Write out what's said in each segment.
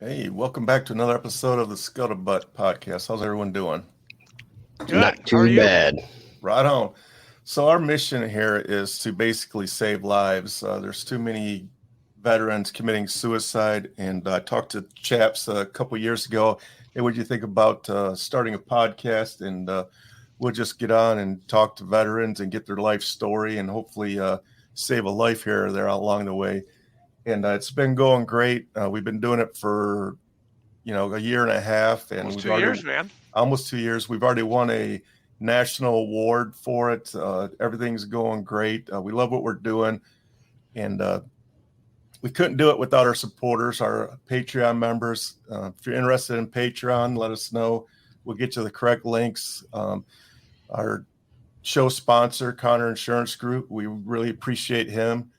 Hey, welcome back to another episode of the Scuttlebutt podcast. How's everyone doing? Good. Not How are too you? bad. Right on. So our mission here is to basically save lives. There's too many veterans committing suicide, and I talked to chaps a couple years ago. Hey, what do you think about starting a podcast? And we'll just get on and talk to veterans and get their life story, and hopefully save a life here or there along the way. And it's been going great. We've been doing it for a year and a half, and Almost we've two already years, man. almost 2 years. We've already won a national award for it. Everything's going great. We love what we're doing, and we couldn't do it without our supporters, our Patreon members. If you're interested in Patreon, let us know. We'll get you the correct links. Our show sponsor, Connor Insurance Group, we really appreciate him.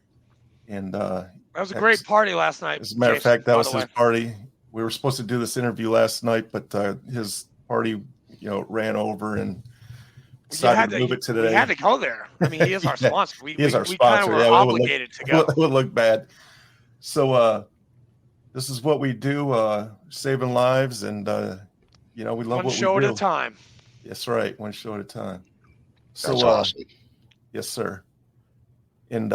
And That was a great party last night, as a matter of Jason, fact, that by was the his way. party. We were supposed to do this interview last night, but his party, ran over and decided to move it to We today. had to go there. I mean, he is our Yeah, sponsor. he is our We kind of sponsor. were Yeah, obligated to go. it would look bad. So this is what we do, saving lives, and we love One what we show at a do. time. That's right, one show at a time. That's So awesome. yes, sir. And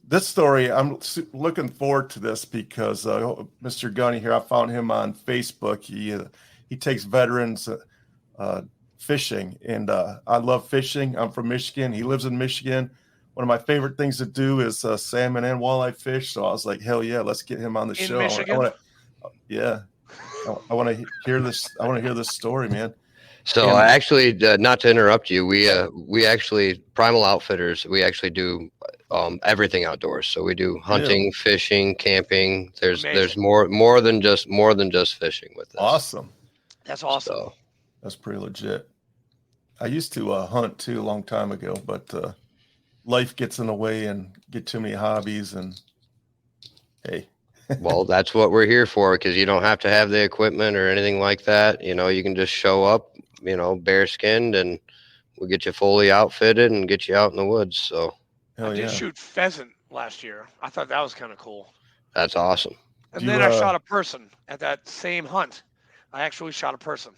this story, I'm looking forward to this because Mr. Gunne here, I found him on Facebook. He takes veterans fishing, and I love fishing. I'm from Michigan. He lives in Michigan. One of my favorite things to do is salmon and walleye fish. So I was like, hell yeah, let's get him on the In show. Michigan? Yeah, I want to hear this. I want to hear this story, man. So And I actually, not to interrupt you, we actually Primal Outfitters. We actually do everything outdoors. So we do hunting, fishing, camping. There's Amazing. more than just fishing with this. awesome. That's awesome. So That's pretty legit. I used to hunt too a long time ago, but life gets in the way and get too many hobbies. And hey, well, that's what we're here for because you don't have to have the equipment or anything like that. You can just show up, bare skinned, and we'll get you fully outfitted and get you out in the woods. So I hell did yeah. shoot pheasant last year. I thought that was kind of cool. that's awesome. And Do then you, I shot a person at that same hunt. I actually shot a person.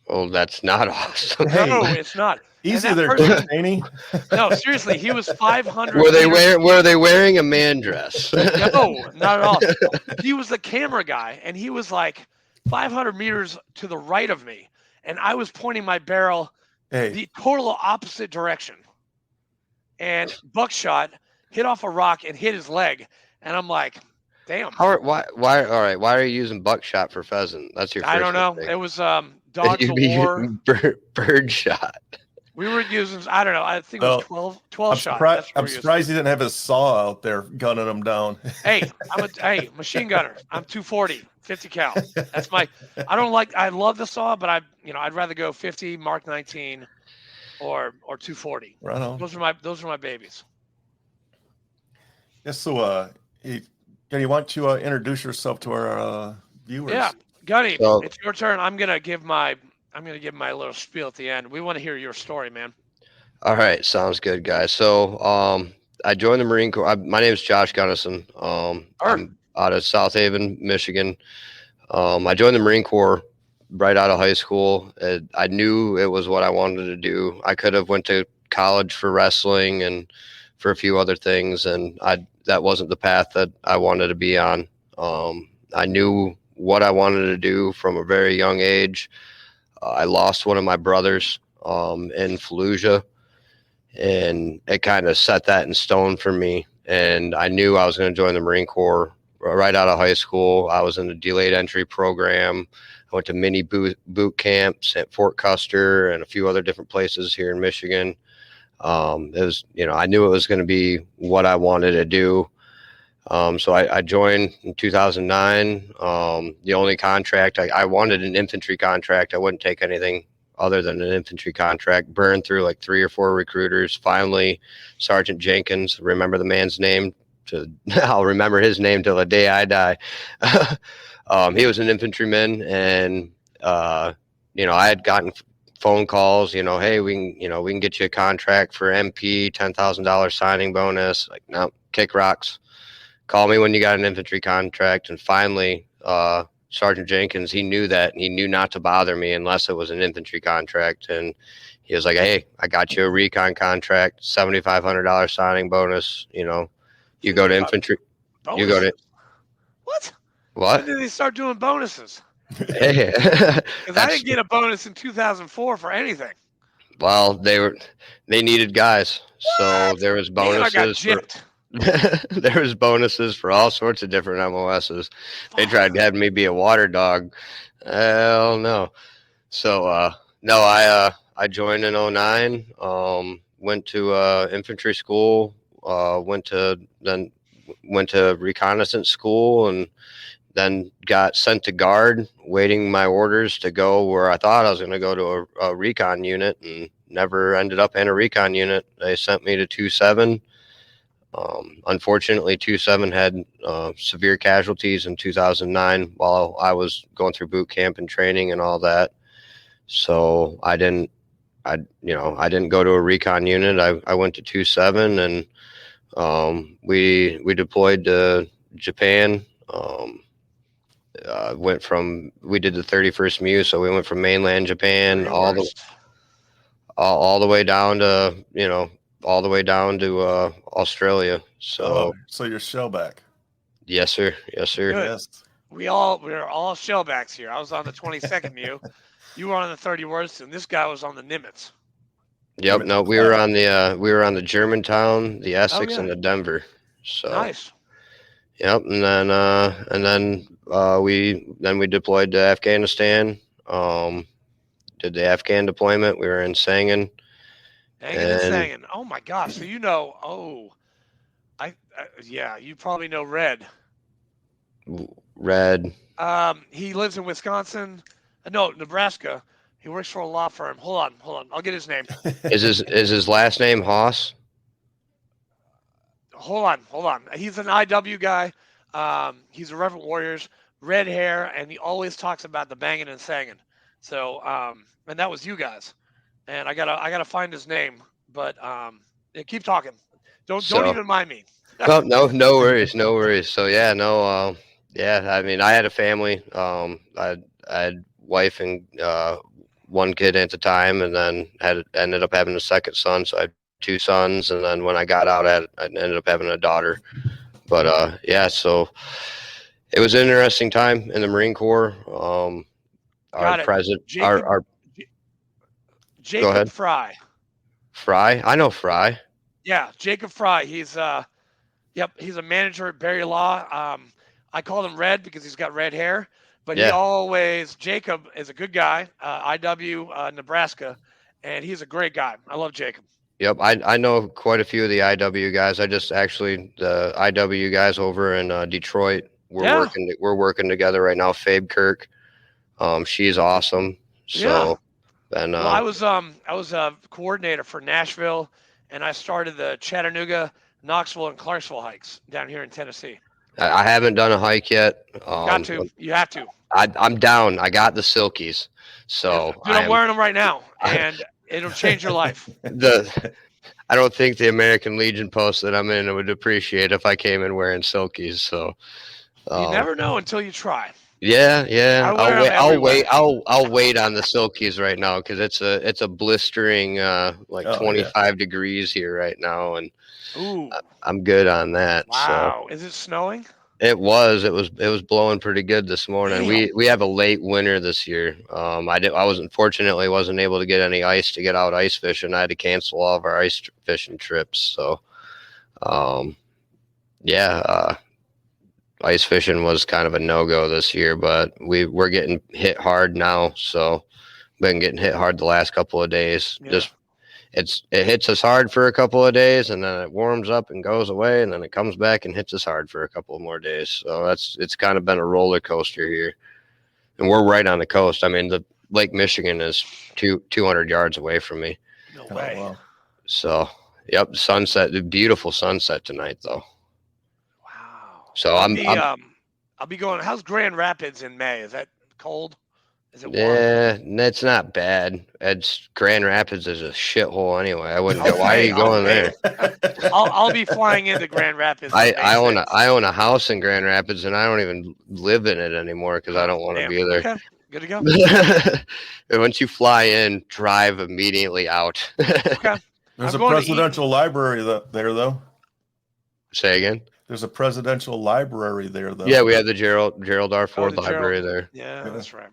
Well, that's not awesome. Hey, No, it's not. easy that there, person- Coach Haney. No, seriously, he was 500 Were they meters. wearing a man dress? No, not at all. He was the camera guy, and he was like 500 meters to the right of me, and I was pointing my barrel Hey, the total opposite direction. And buckshot hit off a rock and hit his leg, and I'm like, damn. Why? All right. Why are you using buckshot for pheasant? That's your. First I don't know. mistake. It was dogs You'd of be war. bird shot. We were using, I don't know. I think it was 12 I'm shot. surprised. That's what I'm we were using. surprised he didn't have his saw out there gunning them down. Hey, I'm machine gunner. I'm 240, 50 cal. That's my. I love the saw, but I'd rather go 50 Mark 19 or 240. Right on. Those are my babies. Yes. So, Gunny, why don't you introduce yourself to our viewers? Yeah, Gunny, So- it's your turn. I'm gonna give my little spiel at the end. We want to hear your story, man. All right, sounds good, guys. So, I joined the Marine Corps. My name is Josh Gunneson. I'm out of South Haven, Michigan. I joined the Marine Corps right out of high school. I knew it was what I wanted to do. I could have went to college for wrestling and for a few other things, and that wasn't the path that I wanted to be on. I knew what I wanted to do from a very young age. I lost one of my brothers in Fallujah, and it kind of set that in stone for me. And I knew I was going to join the Marine Corps right out of high school. I was in the delayed entry program. I went to mini boot camps at Fort Custer and a few other different places here in Michigan. It was, I knew it was going to be what I wanted to do. So I joined in 2009. The only contract, I wanted an infantry contract. I wouldn't take anything other than an infantry contract. Burned through like 3 or 4 recruiters. Finally, Sergeant Jenkins, remember the man's name? I'll remember his name till the day I die. He was an infantryman, and I had gotten phone calls, hey, we can get you a contract for MP, $10,000 signing bonus. Like, no, kick rocks. Call me when you got an infantry contract. And finally, Sergeant Jenkins, he knew that, and he knew not to bother me unless it was an infantry contract. And he was like, "Hey, I got you a recon contract, $7,500 signing bonus. You go to infantry. Bonuses? You go to what? what? When did they start doing bonuses? Hey, Because I didn't get a bonus in 2004 for anything. Well, they needed guys, so there was Man, I got bonuses for gypped. there was bonuses for all sorts of different MOSs. They tried to have me be a water dog. Hell no. So no, I joined in 09. Went to infantry school. Went to reconnaissance school, and then got sent to guard, waiting my orders to go where I thought I was going to go to a recon unit, and never ended up in a recon unit. They sent me to 2-7. Unfortunately, 2-7 had severe casualties in 2009 while I was going through boot camp and training and all that. So I didn't go to a recon unit. I went to 2-7, and we deployed to Japan. We did the 31st MU, so we went from mainland Japan all the way down to Australia. So you're shellback. Yes, sir. Yes, sir. Good. Yes. We're all shellbacks here. I was on the 22nd MU. You were on the 31st, and this guy was on the Nimitz. Yep. No, we were on the Germantown, the Essex, and the Denver. So nice. Yep. And then we deployed to Afghanistan. Did the Afghan deployment. We were in Sangin. And Sangin. Oh my gosh. So you probably know Red. Red. He lives in Wisconsin. No, Nebraska. He works for a law firm. Hold on. I'll get his name. Is his last name Haas? Hold on. He's an IW guy. He's a Reverend Warriors, red hair, and he always talks about the banging and sanging. So, and that was you guys. And I gotta find his name. But keep talking. Don't even mind me. No worries. So I mean, I had a family. I had wife and one kid at the time, and then ended up having a second son. So I had 2 sons, and then when I got out, I ended up having a daughter. But so it was an interesting time in the Marine Corps. Our president, Jacob Fry. Fry, I know Fry. Yeah, Jacob Fry. He's he's a manager at Barry Law. I called him Red because he's got red hair, but Jacob is a good guy. IW Nebraska, and he's a great guy. I love Jacob. Yep, I know quite a few of the IW guys. The IW guys over in Detroit. We're working together right now. Fabe Kirk, she's awesome. So, and I was a coordinator for Nashville, and I started the Chattanooga, Knoxville, and Clarksville hikes down here in Tennessee. I haven't done a hike yet. You have to. I'm down. I got the Silkies, so dude, I'm wearing them right now, and it'll change your life. I don't think the American Legion post that I'm in would appreciate if I came in wearing Silkies. So you never know until you try. Yeah. I'll wait on the Silkies right now because it's a blistering 25 degrees here right now, and I'm good on that. Wow, so. Is it snowing? It was blowing pretty good this morning. Damn. We have a late winter this year. I wasn't able to get any ice to get out ice fishing. I had to cancel all of our ice fishing trips. So, ice fishing was kind of a no-go this year, but we're getting hit hard now. So, been getting hit hard the last couple of days. Yeah. It hits us hard for a couple of days, and then it warms up and goes away, and then it comes back and hits us hard for a couple of more days. So it's kind of been a roller coaster here, and we're right on the coast. I mean, the Lake Michigan is 200 yards away from me. No way. Oh, wow. So, yep, the beautiful sunset tonight, though. Wow. So I'll be going. How's Grand Rapids in May? Is that cold? Is it warm? Yeah, that's not bad. It's Grand Rapids is a shithole anyway. I wouldn't go. Why are Okay, you going okay. there? I'll be flying into Grand Rapids on May I 6th. own a house in Grand Rapids, and I don't even live in it anymore because I don't want to Damn. be there. Okay, good to go. Once you fly in, drive immediately out. Okay. There's I'm a going to presidential library there, though. Say again. There's a presidential library there, though. Yeah, we have the Gerald R. Ford the Library Gerald. there. Yeah, that's right.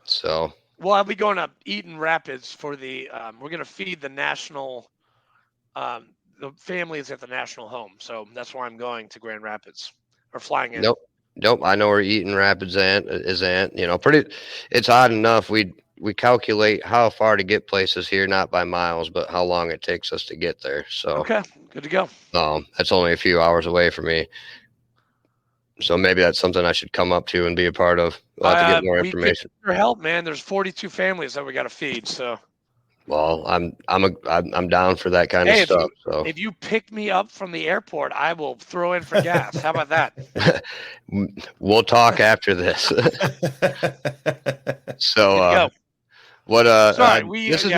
So. Well, I'll be going to Eaton Rapids for the. We're going to feed the national, the families at the national home. So that's why I'm going to Grand Rapids or flying in. Nope. I know where Eaton Rapids is at. You know, it's odd enough. We calculate how far to get places here, not by miles, but how long it takes us to get there. So okay, good to go. That's only a few hours away from me. So maybe that's something I should come up to and be a part of. We'll have to get more information. Your help, man. There's 42 families that we got to feed. So. Well, I'm down for that kind of stuff. So if you pick me up from the airport, I will throw in for gas. How about that? We'll talk after this. So what sorry, this is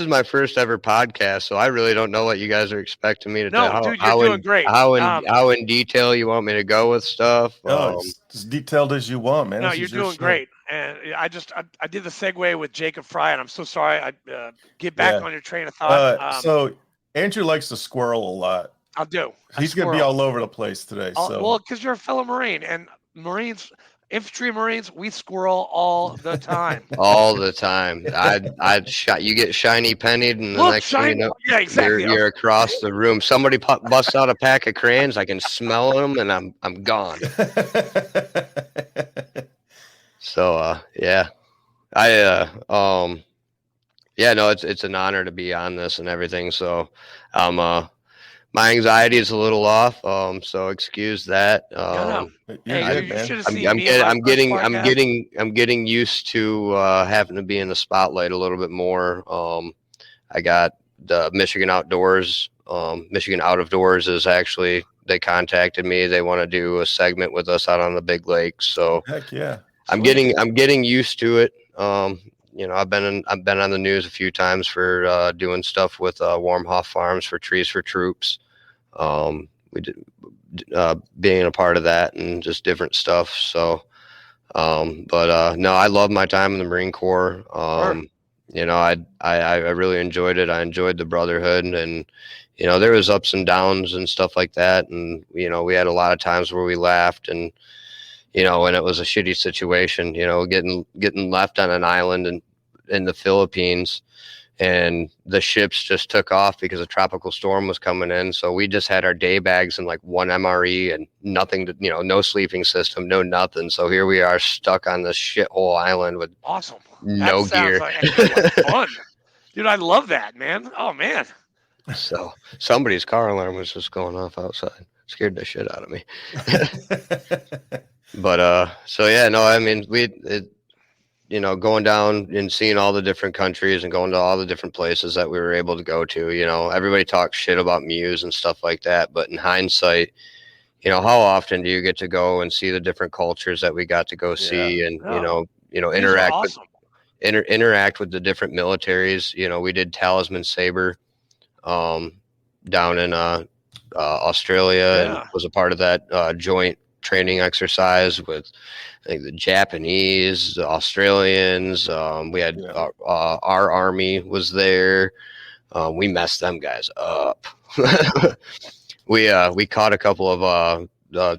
my first ever podcast, so I really don't know what you guys are expecting me to no, tell. Dude, you're doing great. How in detail you want me to go with stuff? As detailed as you want, man. No, you're doing great. And I did the segue with Jacob Fry, and I'm so sorry. I get back on your train of thought. So Andrew likes to squirrel a lot. I'll do. He's going to be all over the place today. Well, because you're a fellow Marine, and Infantry Marines, we squirrel all the time. All the time. You get shiny pennied, and the next thing you know, yeah, exactly. You're across the room. Somebody busts out a pack of crayons. I can smell them, and I'm gone. So yeah, it's an honor to be on this and everything. So my anxiety is a little off, so excuse that. I'm getting used to having to be in the spotlight a little bit more. I got the Michigan Outdoors. Michigan Out of Doors is actually, they contacted me. They want to do a segment with us out on the big lake. So heck yeah, I'm getting used to it. I've been on the news a few times for doing stuff with Warmhoff Farms for Trees for Troops. We did being a part of that and just different stuff. So, no, I love my time in the Marine Corps. I really enjoyed it. I enjoyed the brotherhood, and there was ups and downs and stuff like that. And we had a lot of times where we laughed, and when it was a shitty situation, getting left on an island in the Philippines, and the ships just took off because a tropical storm was coming in. So we just had our day bags and like one MRE and nothing to, no sleeping system, no nothing. So here we are stuck on this shithole island with no gear. Like fun. Dude, I love that, man. Oh man. So somebody's car alarm was just going off outside. Scared the shit out of me. But so yeah, no, I mean going down and seeing all the different countries and going to all the different places that we were able to go to, everybody talks shit about Muse and stuff like that. But in hindsight, how often do you get to go and see the different cultures that we got to go see and, interact interact with the different militaries. We did Talisman Sabre down in Australia and was a part of that joint training exercise with, I think, the Japanese, the Australians. We had our army was there. We messed them guys up. We caught a couple of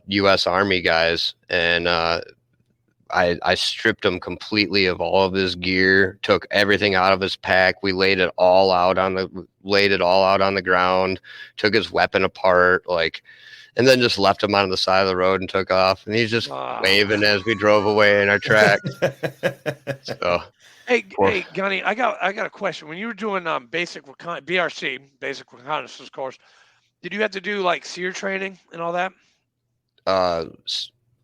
U.S. Army guys, and I stripped him completely of all of his gear, took everything out of his pack. We laid it all out on the ground, took his weapon apart, and then just left him on the side of the road and took off. And he's just waving as we drove away in our track. So, hey, Gunne, I got a question. When you were doing BRC, basic reconnaissance course, did you have to do SEER training and all that?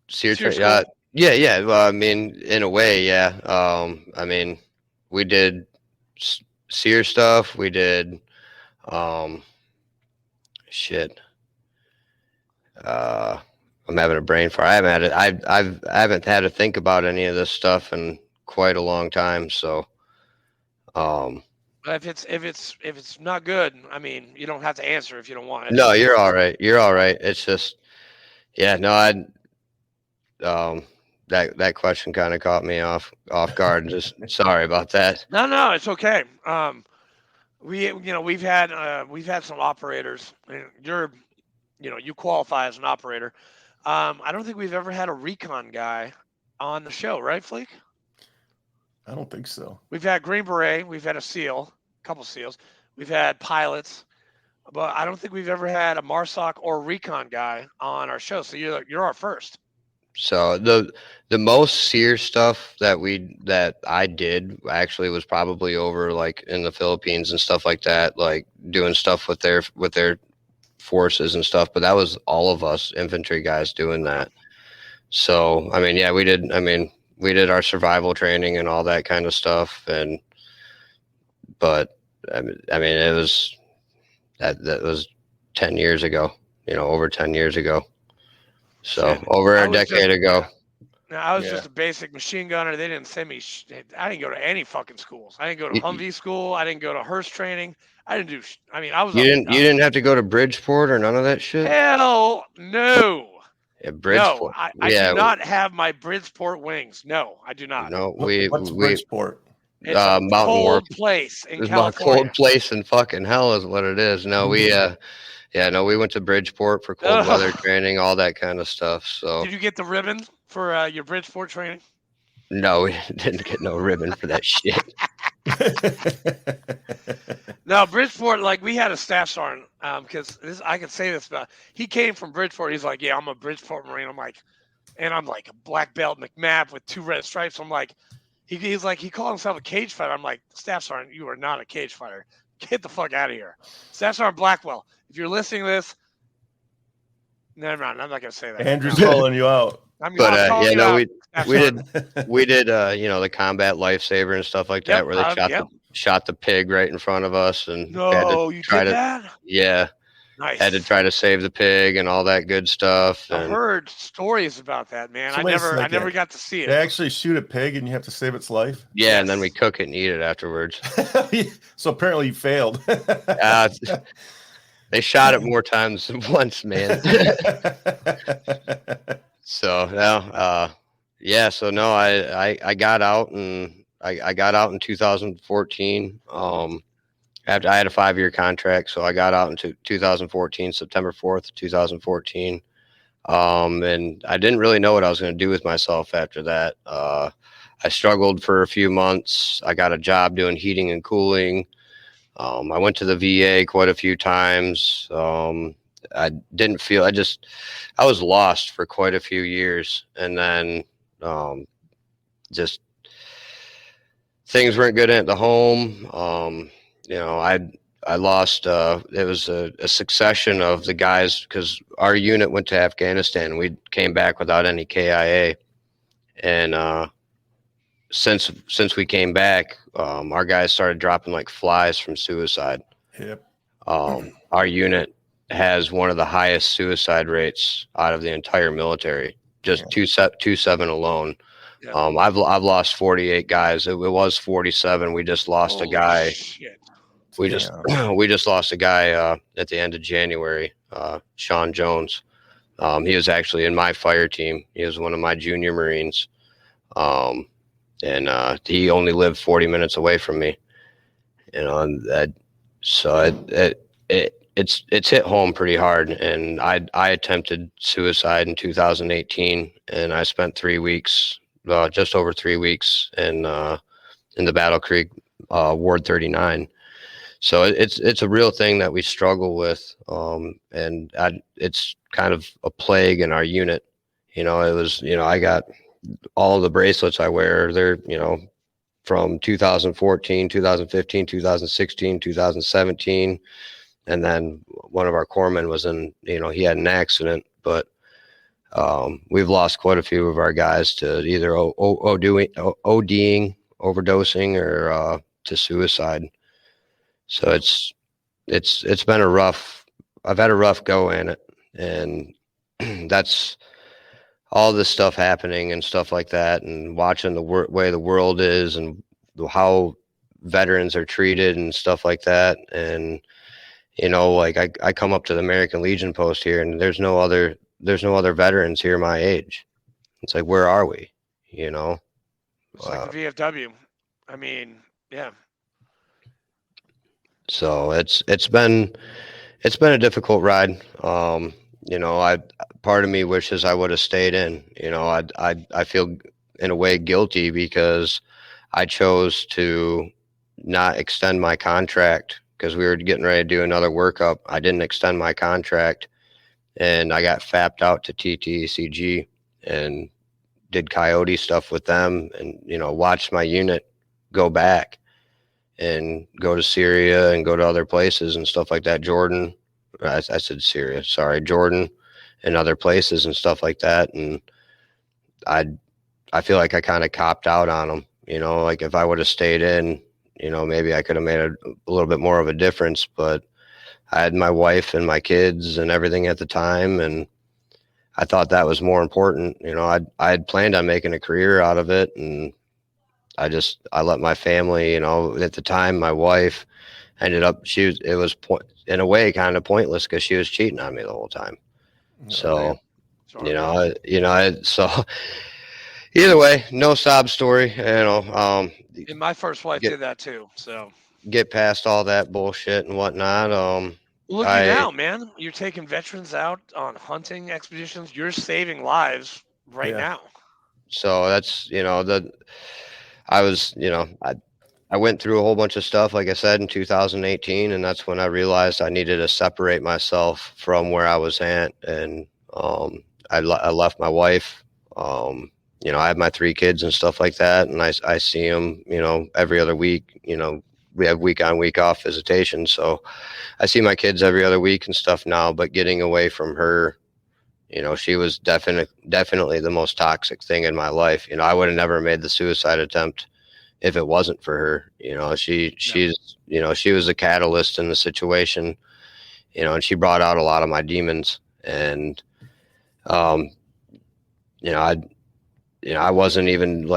SEER training. Yeah. Well, I mean, in a way, yeah. I mean, we did SEER stuff. We did, I'm having a brain fart. I haven't had to think about any of this stuff in quite a long time. So, But if it's not good, I mean, you don't have to answer if you don't want it. no, you're all right. You're all right. It's just, yeah, no, that question kind of caught me off guard. Just sorry about that. No, it's okay. We've had some operators. And you qualify as an operator. I don't think we've ever had a recon guy on the show, right, Fleek? I don't think so. We've had Green Beret, we've had a SEAL, a couple SEALs, we've had pilots, but I don't think we've ever had a MARSOC or recon guy on our show. So you're our first. So the most SEER stuff that I did actually was probably over like in the Philippines and stuff like that, like doing stuff with their forces and stuff. But that was all of us infantry guys doing that. So I mean, yeah, we did our survival training and all that kind of stuff. But I mean, it was that was 10 years ago. Over 10 years ago. So over a decade ago. Now, I was just a basic machine gunner. They didn't send me. I didn't go to any fucking schools. I didn't go to Humvee school. I didn't go to Hearst training. I didn't do. I mean, I was. You didn't have to go to Bridgeport or none of that shit. Hell no. Yeah, Bridgeport. No, I do not have my Bridgeport wings. No, I do not. No, what's Bridgeport? It's a Mountain cold War place in It's California. a cold place in fucking hell is what it is. No, we went to Bridgeport for cold weather training, all that kind of stuff. So did you get the ribbon for your Bridgeport training? No, we didn't get no ribbon for that shit. No, Bridgeport, like we had a staff sergeant, because I can say this about. He came from Bridgeport. He's like, yeah, I'm a Bridgeport Marine. I'm like a black belt McMap with 2 red stripes. I'm like, he's like, he called himself a cage fighter. I'm like, staff sergeant, you are not a cage fighter. Get the fuck out of here. Staff sergeant Blackwell, if you're listening to this, never mind. I'm not gonna say that. Andrew's calling you out. We did the combat lifesaver and stuff like that, where they shot the pig right in front of us, and you did that? Yeah, nice. Had to try to save the pig and all that good stuff. I've heard stories about that, man. I never got to see it. They actually shoot a pig and you have to save its life. Yeah, yes. And then we cook it and eat it afterwards. So apparently you failed. They shot it more times than once, man. So no, So no, I got out, and I got out in 2014. After I had a 5-year contract, so I got out in 2014, September 4th, 2014. And I didn't really know what I was going to do with myself after that. I struggled for a few months. I got a job doing heating and cooling. I went to the VA quite a few times. I didn't feel, I was lost for quite a few years. And then, just things weren't good at the home. I lost, it was a succession of the guys, because our unit went to Afghanistan. We came back without any KIA. And, since we came back, our guys started dropping like flies from suicide. Yep. Our unit has one of the highest suicide rates out of the entire military, just 2-7 alone. Yep. I've lost 48 guys. It was 47. We just lost a guy. Shit. We just lost a guy at the end of January, Sean Jones. He was actually in my fire team. He was one of my junior Marines. And he only lived 40 minutes away from me, so it's hit home pretty hard. And I attempted suicide in 2018, and I spent 3 weeks, just over 3 weeks in the Battle Creek, Ward 39. So it's a real thing that we struggle with. And it's kind of a plague in our unit. I got all the bracelets I wear, they're, from 2014, 2015, 2016, 2017. And then one of our corpsmen was he had an accident, but we've lost quite a few of our guys to either ODing, overdosing, or to suicide. So it's been I've had a rough go in it. And that's all this stuff happening and stuff like that, and watching the way the world is and how veterans are treated and stuff like that. And, like I come up to the American Legion post here, and there's no other veterans here my age. It's like, where are we? It's like the VFW. I mean, yeah. So it's been a difficult ride. Part of me wishes I would have stayed in. I feel in a way guilty because I chose to not extend my contract because we were getting ready to do another workup. I didn't extend my contract, and I got fapped out to TTECG and did coyote stuff with them, and watched my unit go back and go to Syria and go to other places and stuff like that. Jordan, I said Syria, sorry, Jordan and other places and stuff like that. And I feel like I kind of copped out on them, like if I would have stayed in, maybe I could have made a little bit more of a difference, but I had my wife and my kids and everything at the time. And I thought that was more important. I had planned on making a career out of it. And I let my family, at the time, my wife ended up, it was in a way kind of pointless because she was cheating on me the whole time. So, so either way, no sob story, And my first wife did that too. So get past all that bullshit and whatnot. Look at you now, man. You're taking veterans out on hunting expeditions. You're saving lives now. So that's, I went through a whole bunch of stuff, like I said, in 2018, and that's when I realized I needed to separate myself from where I was at. And I left my wife. I have my 3 kids and stuff like that, and I see them, every other week. We have week on, week off visitation, so I see my kids every other week and stuff now. But getting away from her, she was definitely the most toxic thing in my life. I would have never made the suicide attempt if it wasn't for her. She was a catalyst in the situation, and she brought out a lot of my demons. And, I wasn't even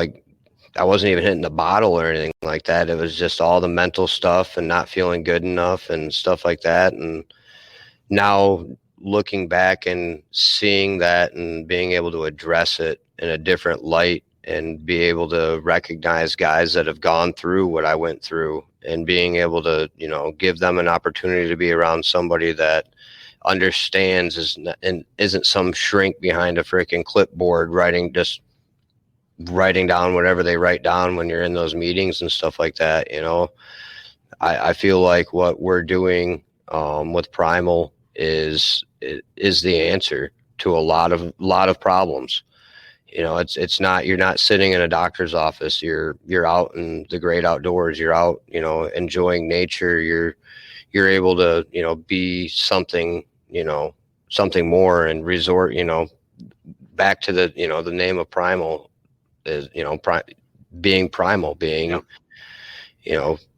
hitting the bottle or anything like that. It was just all the mental stuff and not feeling good enough and stuff like that. And now looking back and seeing that and being able to address it in a different light and be able to recognize guys that have gone through what I went through and being able to, give them an opportunity to be around somebody that understands and isn't some shrink behind a freaking clipboard writing down whatever they write down when you're in those meetings and stuff like that. I feel like what we're doing with Primal is the answer to a lot of problems. It's not, you're not sitting in a doctor's office. You're out in the great outdoors. You're out, enjoying nature. You're able to, be something, something more and resort, back to the, the name of Primal is, being primal, being,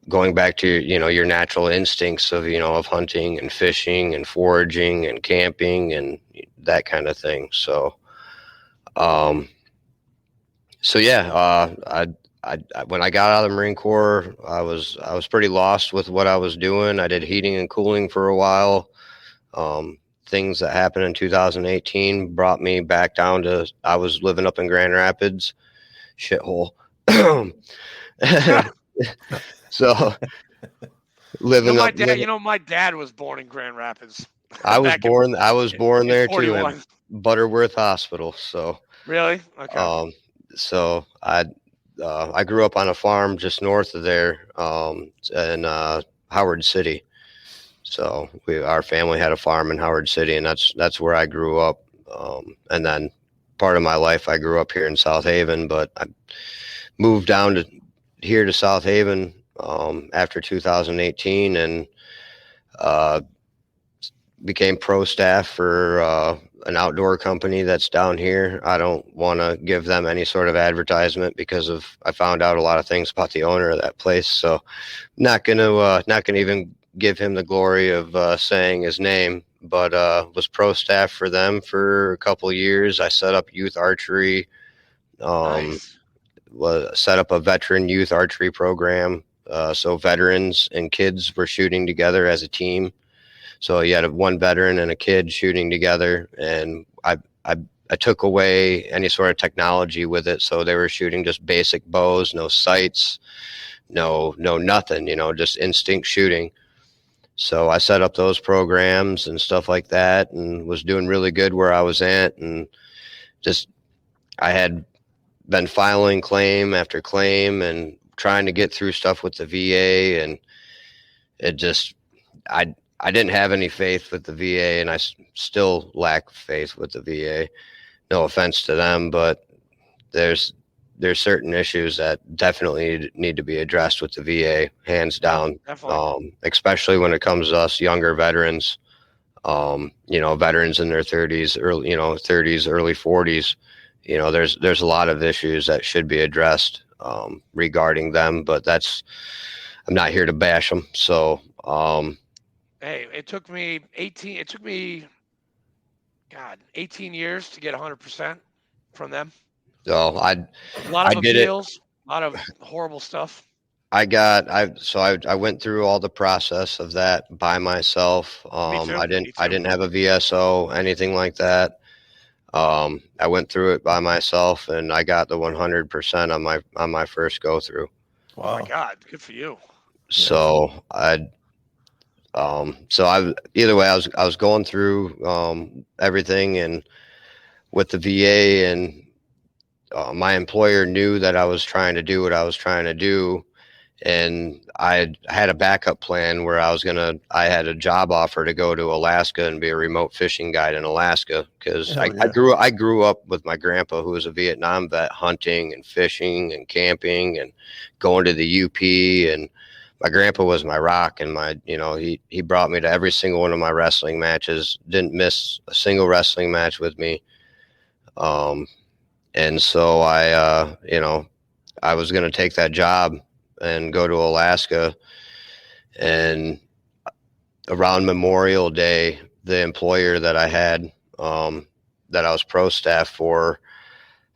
going back to, your natural instincts of, of hunting and fishing and foraging and camping and that kind of thing. So, when I got out of the Marine Corps, I was pretty lost with what I was doing. I did heating and cooling for a while. Things that happened in 2018 brought me back down to, I was living up in Grand Rapids, shithole. So living my dad was born in Grand Rapids. I was born there too, in Butterworth Hospital. So really? Okay. So I grew up on a farm just north of there, in Howard City. So our family had a farm in Howard City, and that's where I grew up. And then part of my life I grew up here in South Haven, but I moved down to South Haven after 2018, and became pro staff for an outdoor company that's down here. I don't want to give them any sort of advertisement because I found out a lot of things about the owner of that place. So not gonna even give him the glory of saying his name, but was pro staff for them for a couple of years. I set up youth archery. Nice. Set up a veteran youth archery program. So veterans and kids were shooting together as a team. So you had one veteran and a kid shooting together, and I took away any sort of technology with it. So they were shooting just basic bows, no sights, no nothing, just instinct shooting. So I set up those programs and stuff like that, and was doing really good where I was at. And just, I had been filing claim after claim and trying to get through stuff with the VA. And it just, I didn't have any faith with the VA, and I still lack faith with the VA. No offense to them, but there's certain issues that definitely need to be addressed with the VA, hands down. Especially when it comes to us younger veterans, veterans in their 30s, early 40s. There's a lot of issues that should be addressed regarding them, but I'm not here to bash them. So, hey, it took me 18 years to get 100% from them. So a lot of appeals, a lot of horrible stuff. I went through all the process of that by myself. I didn't have a VSO, anything like that. I went through it by myself, and I got the 100% on my first go through. Wow. Oh my God, good for you. So either way, I was going through everything, and with the VA, and my employer knew that I was trying to do what I was trying to do, and I had a backup plan where I had a job offer to go to Alaska and be a remote fishing guide in Alaska, because I grew up with my grandpa, who was a Vietnam vet, hunting and fishing and camping and going to the UP, and my grandpa was my rock, and he brought me to every single one of my wrestling matches, didn't miss a single wrestling match with me. And so I was going to take that job and go to Alaska, and around Memorial Day, the employer that I had, that I was pro staff for,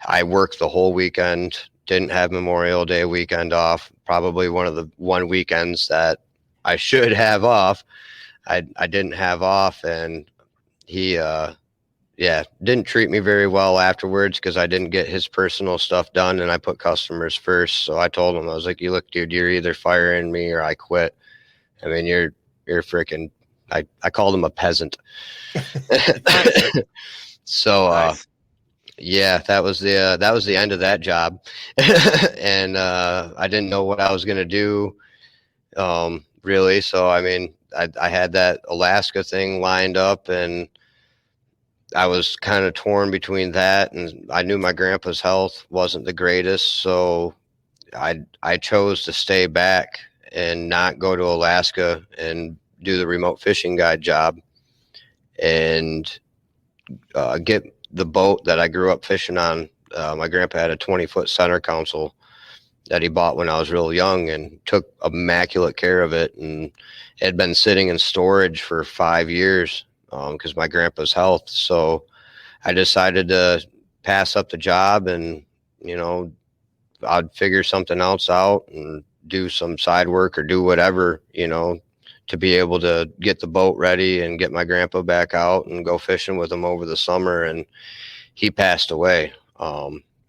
I worked the whole weekend, didn't have Memorial Day weekend off, probably one of the weekends that I should have off. I didn't have off, and he, didn't treat me very well afterwards, because I didn't get his personal stuff done, and I put customers first. So I told him, I was like, "You look, dude, you're either firing me or I quit. I mean, you're freaking." I called him a peasant. So Nice. that was the end of that job, and I didn't know what I was gonna do, really. So I mean, I had that Alaska thing lined up, and I was kind of torn between that, and I knew my grandpa's health wasn't the greatest, so I chose to stay back and not go to Alaska and do the remote fishing guide job, and get the boat that I grew up fishing on. My grandpa had a 20-foot center console that he bought when I was real young, and took immaculate care of it, and it had been sitting in storage for 5 years. Because my grandpa's health. So I decided to pass up the job, and, I'd figure something else out and do some side work or do whatever, to be able to get the boat ready and get my grandpa back out and go fishing with him over the summer. And he passed away,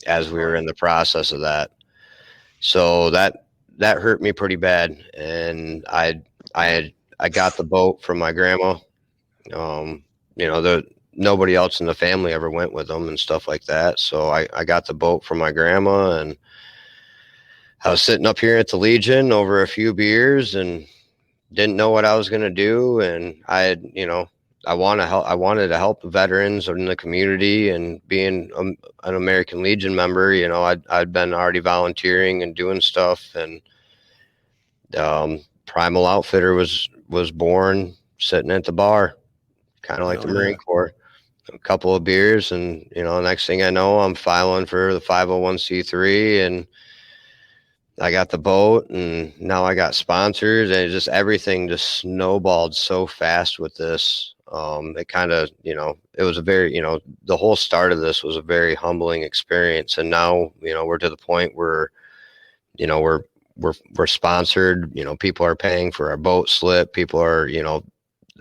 as we were in the process of that. So that hurt me pretty bad. And I got the boat from my grandma. Nobody else in the family ever went with them and stuff like that. So I got the boat from my grandma, and I was sitting up here at the Legion over a few beers and didn't know what I was going to do. And I wanted to help the veterans in the community, and being an American Legion member, I'd been already volunteering and doing stuff, and Primal Outfitter was born sitting at the bar. Kind of like the Marine Corps, a couple of beers, and next thing I know, I'm filing for the 501c3, and I got the boat, and now I got sponsors, and everything just snowballed so fast with this. It kind of, it was a very, the whole start of this was a very humbling experience. And now, we're to the point where, we're sponsored, people are paying for our boat slip. People are,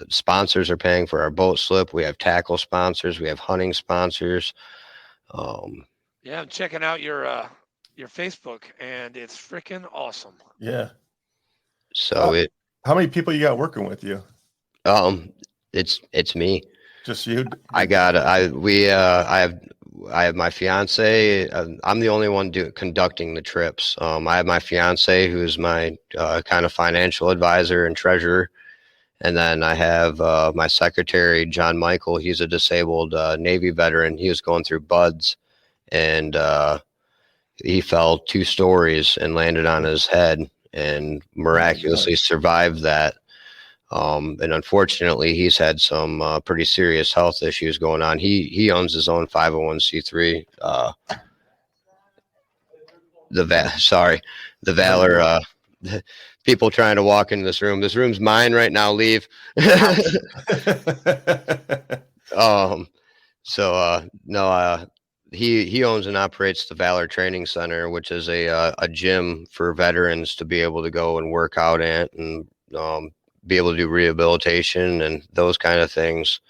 sponsors are paying for our boat slip. We have tackle sponsors. We have hunting sponsors. Yeah, I'm checking out your Facebook, and it's freaking awesome. Yeah. So how many people you got working with you? It's me. Just you? I have my fiance. I'm the only one conducting the trips. I have my fiance, who's my kind of financial advisor and treasurer. And then I have my secretary, John Michael. He's a disabled Navy veteran. He was going through BUDS, and he fell 2 stories and landed on his head and miraculously survived that. And unfortunately, he's had some pretty serious health issues going on. He owns his own 501c3. The Valor. People trying to walk into this room. This room's mine right now. Leave. He owns and operates the Valor Training Center, which is a gym for veterans to be able to go and work out at and be able to do rehabilitation and those kind of things.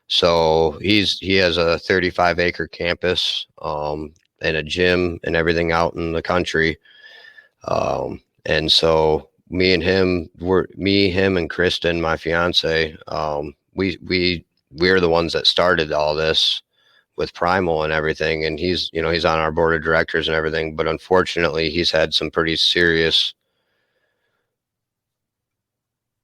So he has a 35-acre campus and a gym and everything out in the country. And so him and Kristen, my fiance, we're the ones that started all this with Primal and everything. And he's on our board of directors and everything, but unfortunately he's had some pretty serious.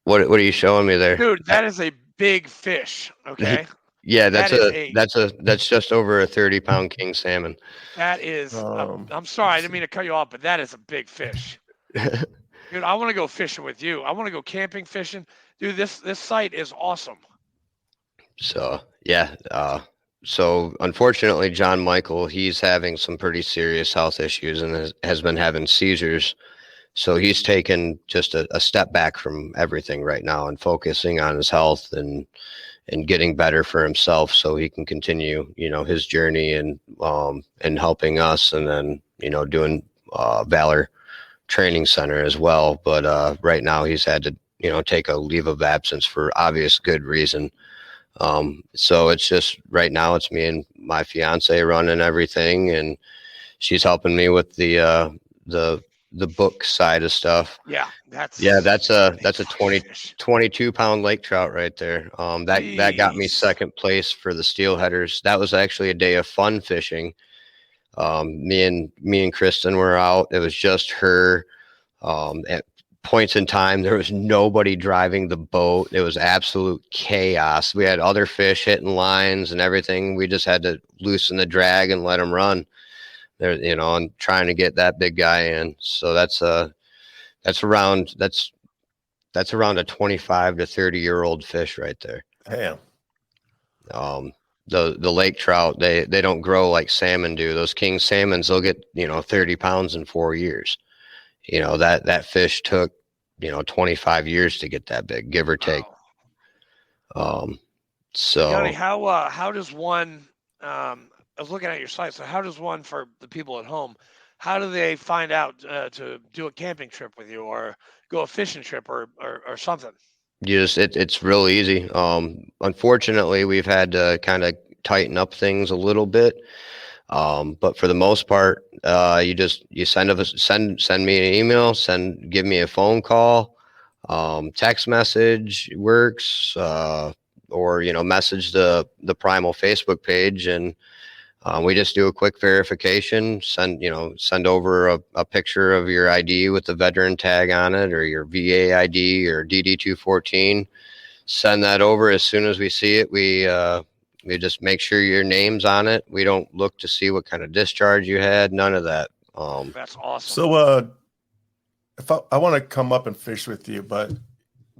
What are you showing me there? Dude, that is a big fish. Okay. Yeah, that's just over a 30-pound king salmon. That is, I'm sorry, I didn't mean to cut you off, but that is a big fish. Dude, I want to go fishing with you. I want to go camping, fishing. Dude, this site is awesome. So, yeah. So, unfortunately, John Michael, he's having some pretty serious health issues and has been having seizures. So he's taken just a step back from everything right now and focusing on his health and getting better for himself so he can continue, his journey and helping us, and then, doing Valor Training Center as well. But right now he's had to, take a leave of absence for obvious good reason. So it's just right now it's me and my fiance running everything, and she's helping me with the book side of stuff. Yeah, that's a 22-pound lake trout right there. That got me second place for the steelheaders. That was actually a day of fun fishing. Me and Kristen were out. It was just her. At points in time, there was nobody driving the boat. It was absolute chaos. We had other fish hitting lines and everything. We just had to loosen the drag and let them run. There, and trying to get that big guy in. So that's around a 25 to 30-year-old fish right there. Damn. The lake trout, they don't grow like salmon do. Those king salmons, they'll get 30 pounds in 4 years. That fish took 25 years to get that big, give or take. Wow. So Gunne, how does one I was looking at your site. So how does one, for the people at home, how do they find out to do a camping trip with you or go a fishing trip or something? It's real easy. Unfortunately, we've had to kind of tighten up things a little bit. But for the most part, you send me an email, give me a phone call, text message works, or message the Primal Facebook page, and we just do a quick verification. Send over a picture of your ID with the veteran tag on it, or your VA ID or DD-214. Send that over. As soon as we see it, we just make sure your name's on it. We don't look to see what kind of discharge you had. None of that. That's awesome. So, if I want to come up and fish with you, but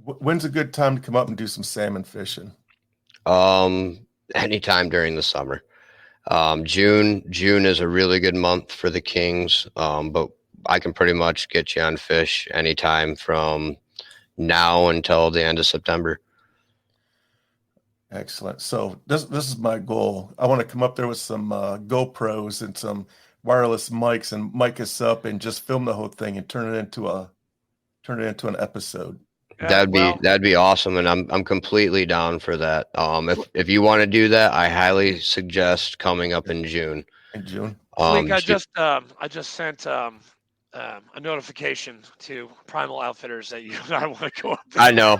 when's a good time to come up and do some salmon fishing? Anytime during the summer. June is a really good month for the kings. But I can pretty much get you on fish anytime from now until the end of September. Excellent. So this is my goal. I want to come up there with some GoPros and some wireless mics and mic us up and just film the whole thing and turn it into an episode. That'd be awesome, and I'm completely down for that. If you want to do that, I highly suggest coming up in June. In June. Fleek, I just sent a notification to Primal Outfitters that you and I want to go up there. I know.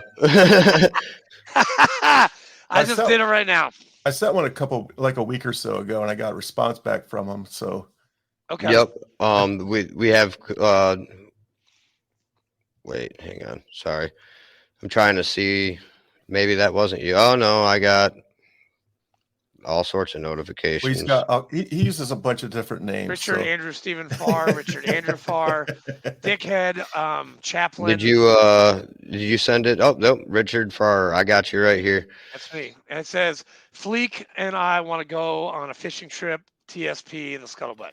I just did it right now. I sent one a week or so ago, and I got a response back from them. So, okay. Yep. We have. Wait, hang on. Sorry, I'm trying to see. Maybe that wasn't you. Oh no, I got all sorts of notifications. Well, he uses a bunch of different names. Richard Andrew Stephen Farr, Richard Andrew Farr, Dickhead, Chaplain. Did you send it? Oh nope, Richard Farr. I got you right here. That's me. And it says Fleek and I want to go on a fishing trip. TSP, the Scuttlebutt.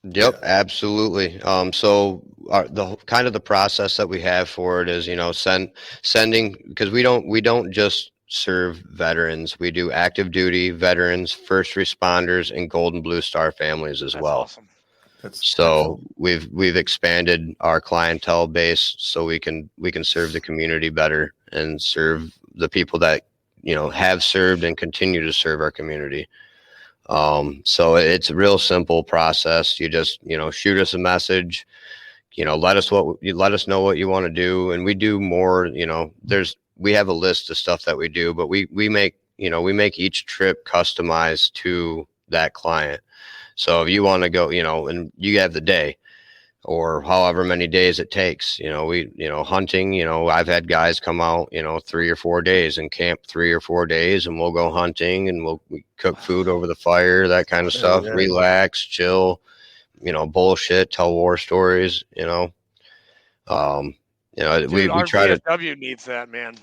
Yep, absolutely. So the process that we have for it is, sending, because we don't just serve veterans. We do active duty veterans, first responders, and Gold and Blue Star families as well. Awesome. So we've expanded our clientele base so we can serve the community better and serve the people that have served and continue to serve our community. So it's a real simple process. You just, shoot us a message, let us know what you want to do. And we do more, we have a list of stuff that we do, but we make each trip customized to that client. So if you want to go, and you have the day or however many days it takes, hunting, I've had guys come out, 3 or 4 days and camp 3 or 4 days, and we'll go hunting and we cook food over the fire, that kind of stuff, relax, chill, bullshit, tell war stories, Dude, we try VFW needs that, man.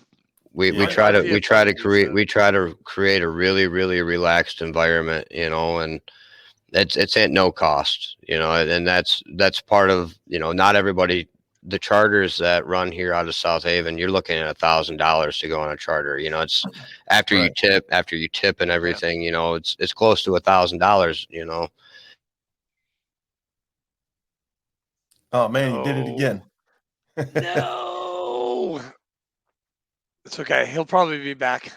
We try to create a really, really relaxed environment, and it's at no cost, and that's part of, not everybody, the charters that run here out of South Haven, you're looking at $1,000 to go on a charter. It's after you tip and everything, it's close to $1,000, Oh man, you did it again. No. It's okay. He'll probably be back.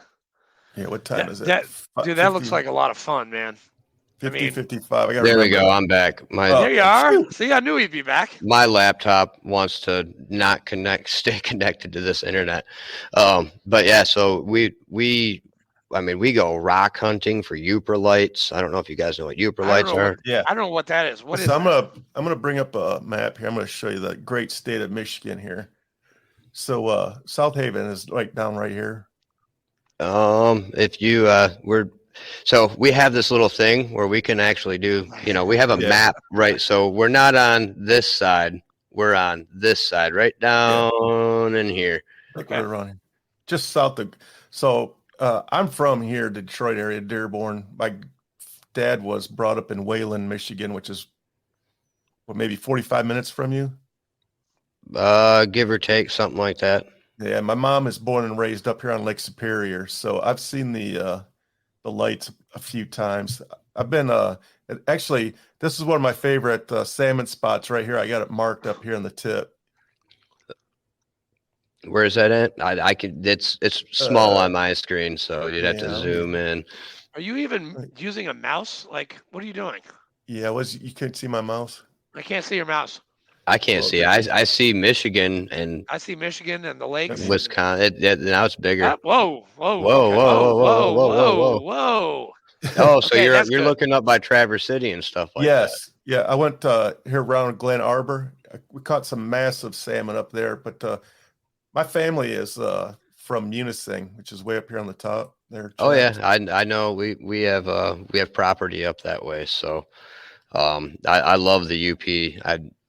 Yeah, what time is it? Dude, that looks like a lot of fun, man. 55. There we go. I'm back. There you are. See, I knew he'd be back. My laptop wants to not stay connected to this internet. But yeah, so we go rock hunting for Uper lights. I don't know if you guys know what Uper lights are. I don't know what that is. What is I'm gonna bring up a map here. I'm gonna show you the great state of Michigan here. So South Haven is down right here. If you so we have this little thing where we can actually do, we have a map, right? So we're not on this side. We're on this side, right down in here. We're running just south of. So I'm from here, Detroit area, Dearborn. My dad was brought up in Wayland, Michigan, which is maybe 45 minutes from you. Give or take, something like that. Yeah, my mom is born and raised up here on Lake Superior, so I've seen the lights a few times. I've been actually, this is one of my favorite salmon spots right here. I got it marked up here on the tip. Where is that at? I could. It's small on my screen, so you'd have to zoom in. Are you even using a mouse? Like, what are you doing? Yeah, you can't see my mouse. I can't see your mouse. I can't see. I see Michigan and I see Michigan and the lakes. Wisconsin. Now it's bigger. Whoa! Oh, so you're looking up by Traverse City and stuff like that. Yes. Yeah, I went here around Glen Arbor. We caught some massive salmon up there, but my family is from Munising, which is way up here on the top there. Oh yeah, I know. We have property up that way, so I love the UP.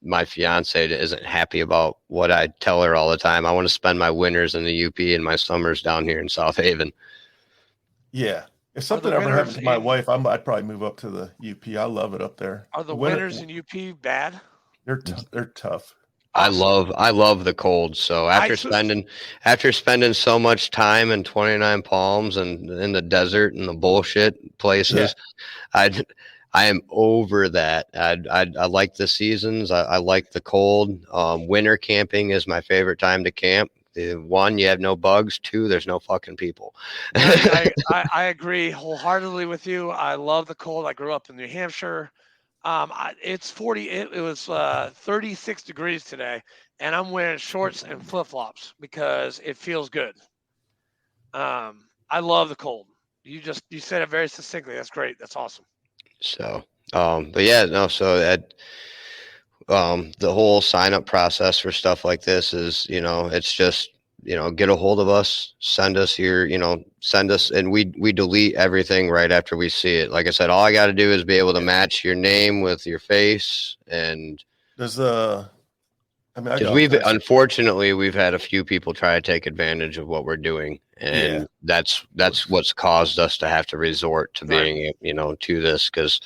My fiance isn't happy about what I tell her all the time. I want to spend my winters in the UP and my summers down here in South Haven. Yeah. If something ever happened to my wife, I'd probably move up to the UP. I love it up there. Are the winters in UP bad? They're tough. Awesome. I love the cold. So after spending so much time in 29 Palms and in the desert and the bullshit places, I I am over that. I like the seasons. I like the cold. Winter camping is my favorite time to camp. One, you have no bugs. Two, there's no fucking people. I agree wholeheartedly with you. I love the cold. I grew up in New Hampshire. It's 40. It was 36 degrees today, and I'm wearing shorts and flip flops because it feels good. I love the cold. You said it very succinctly. That's great. That's awesome. So, but yeah, no. So that the whole sign up process for stuff like this is, it's just, get a hold of us, send us and we delete everything right after we see it. Like I said, all I got to do is be able to match your name with your face. And There's unfortunately, we've had a few people try to take advantage of what we're doing. And that's what's caused us to have to resort to being, to this. Cause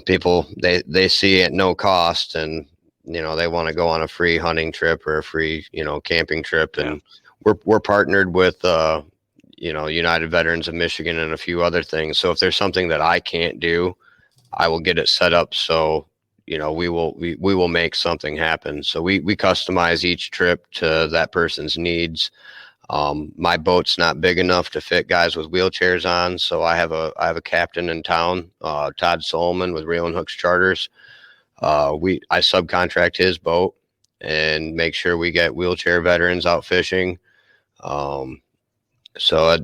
people, they see it no cost, and they want to go on a free hunting trip or a free camping trip, and we're partnered with United Veterans of Michigan and a few other things. So if there's something that I can't do, I will get it set up. So we will make something happen. So we customize each trip to that person's needs. My boat's not big enough to fit guys with wheelchairs on, so I have a captain in town, Todd Solomon with Reel and Hooks Charters. I subcontract his boat and make sure we get wheelchair veterans out fishing. So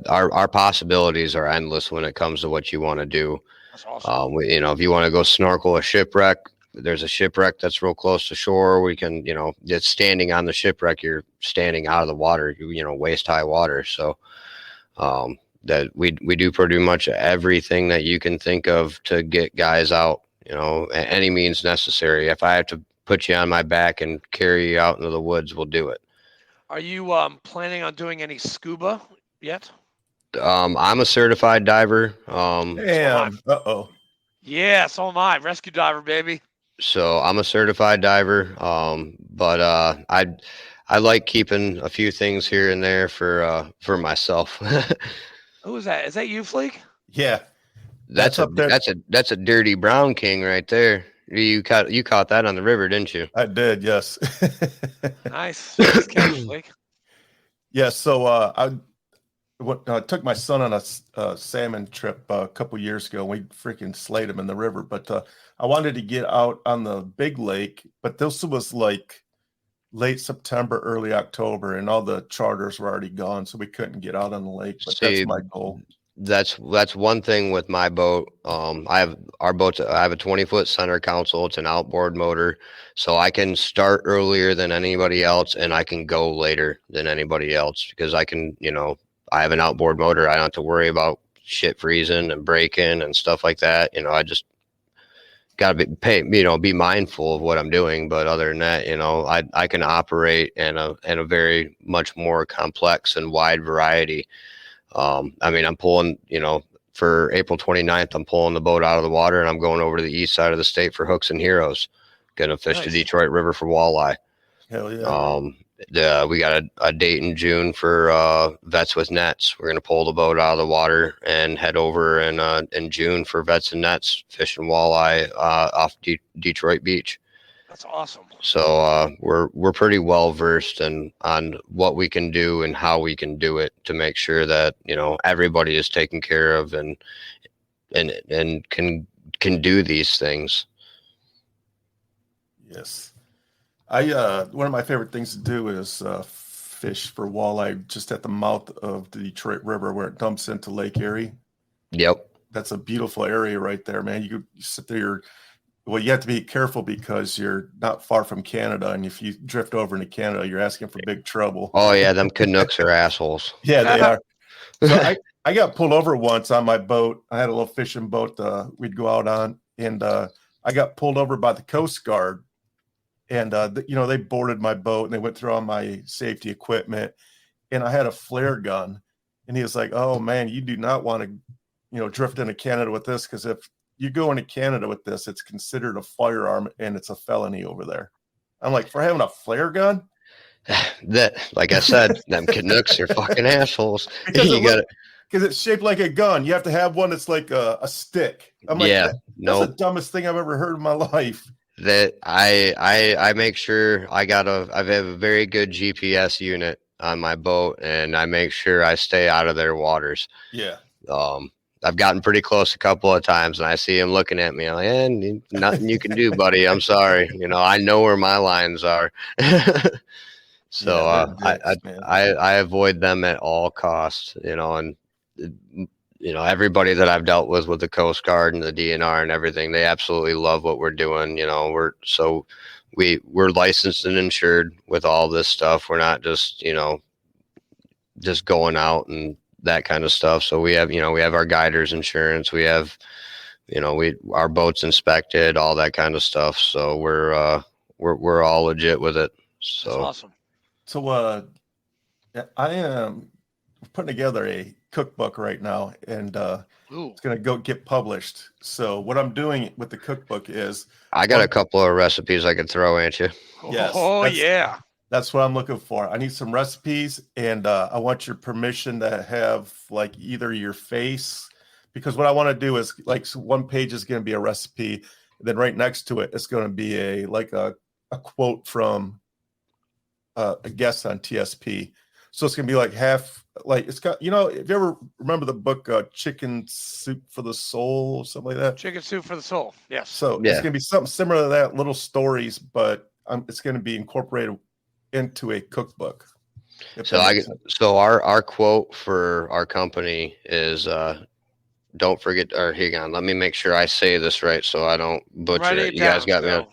our possibilities are endless when it comes to what you want to do. That's awesome. If you want to go snorkel a shipwreck, there's a shipwreck that's real close to shore. We can, it's standing on the shipwreck. You're standing out of the water, waist high water. So, that we do pretty much everything that you can think of to get guys out, any means necessary. If I have to put you on my back and carry you out into the woods, we'll do it. Are you planning on doing any scuba yet? I'm a certified diver. Damn. Yeah, so am I. Rescue diver, baby. So I'm a certified diver. But I like keeping a few things here and there for myself. Who is that? Is that you, Fleek? Yeah. That's a dirty brown king right there. You caught that on the river, didn't you? I did, yes. Nice catch, Fleek. Yeah, so I took my son on a salmon trip a couple years ago. We freaking slayed him in the river, but I wanted to get out on the big lake, but this was like late September, early October, and all the charters were already gone, so we couldn't get out on the lake. But that's my goal. That's one thing with my boat. I have a 20-foot center console. It's an outboard motor, so I can start earlier than anybody else, and I can go later than anybody else because I can, I have an outboard motor. I don't have to worry about shit freezing and breaking and stuff like that. I just got to be mindful of what I'm doing. But other than that, I can operate in a very much more complex and wide variety. I'm pulling, for April 29th, I'm pulling the boat out of the water and I'm going over to the east side of the state for hooks and heroes. Going to fish the Detroit River for walleye. Hell yeah. We got a date in June for Vets with Nets. We're going to pull the boat out of the water and head over in June for Vets and Nets, fishing walleye off Detroit Beach. That's awesome. So we're pretty well versed on what we can do and how we can do it to make sure that everybody is taken care of and can do these things. Yes. One of my favorite things to do is fish for walleye just at the mouth of the Detroit River where it dumps into Lake Erie. Yep. That's a beautiful area right there, man. You sit there. Well, you have to be careful because you're not far from Canada, and if you drift over into Canada, you're asking for big trouble. Oh yeah, them Canucks are assholes. Yeah, they are. So I got pulled over once on my boat. I had a little fishing boat we'd go out on, and I got pulled over by the Coast Guard, and they boarded my boat and they went through all my safety equipment, and I had a flare gun, and he was like, "Oh man, you do not want to, drift into Canada with this because if you go into Canada with this, it's considered a firearm and it's a felony over there." I'm like, for having a flare gun? That, like I said, them Canucks are fucking assholes. Because You got because it's shaped like a gun. You have to have one that's like a stick. I'm like, yeah, that's the dumbest thing I've ever heard in my life. That I make sure I have a very good GPS unit on my boat, and I make sure I stay out of their waters. Yeah. I've gotten pretty close a couple of times, and I see him looking at me. I'm like, nothing you can do, buddy. I'm sorry. I know where my lines are. So I avoid them at all costs. And everybody that I've dealt with the Coast Guard and the DNR and everything, they absolutely love what we're doing. We're licensed and insured with all this stuff. We're not just just going out and that kind of stuff. So we have our guiders insurance. We have our boats inspected, all that kind of stuff. So we're all legit with it. So that's awesome. So I am putting together a cookbook right now, and it's going to go get published. So what I'm doing with the cookbook is I got a couple of recipes I could throw at you. Yes. Oh yeah. That's what I'm looking for. I need some recipes, and I want your permission to have like either your face, because what I want to do is like one page is going to be a recipe, and then right next to it, it's going to be a quote from a guest on TSP. So it's going to be like half, like it's got, if you ever remember the book Chicken Soup for the Soul or something like that. Chicken Soup for the Soul. Yes. So it's going to be something similar to that, little stories, but it's going to be incorporated into a cookbook. So our quote for our company is don't forget, or hang on, let me make sure I say this right so I don't butcher it. You guys got me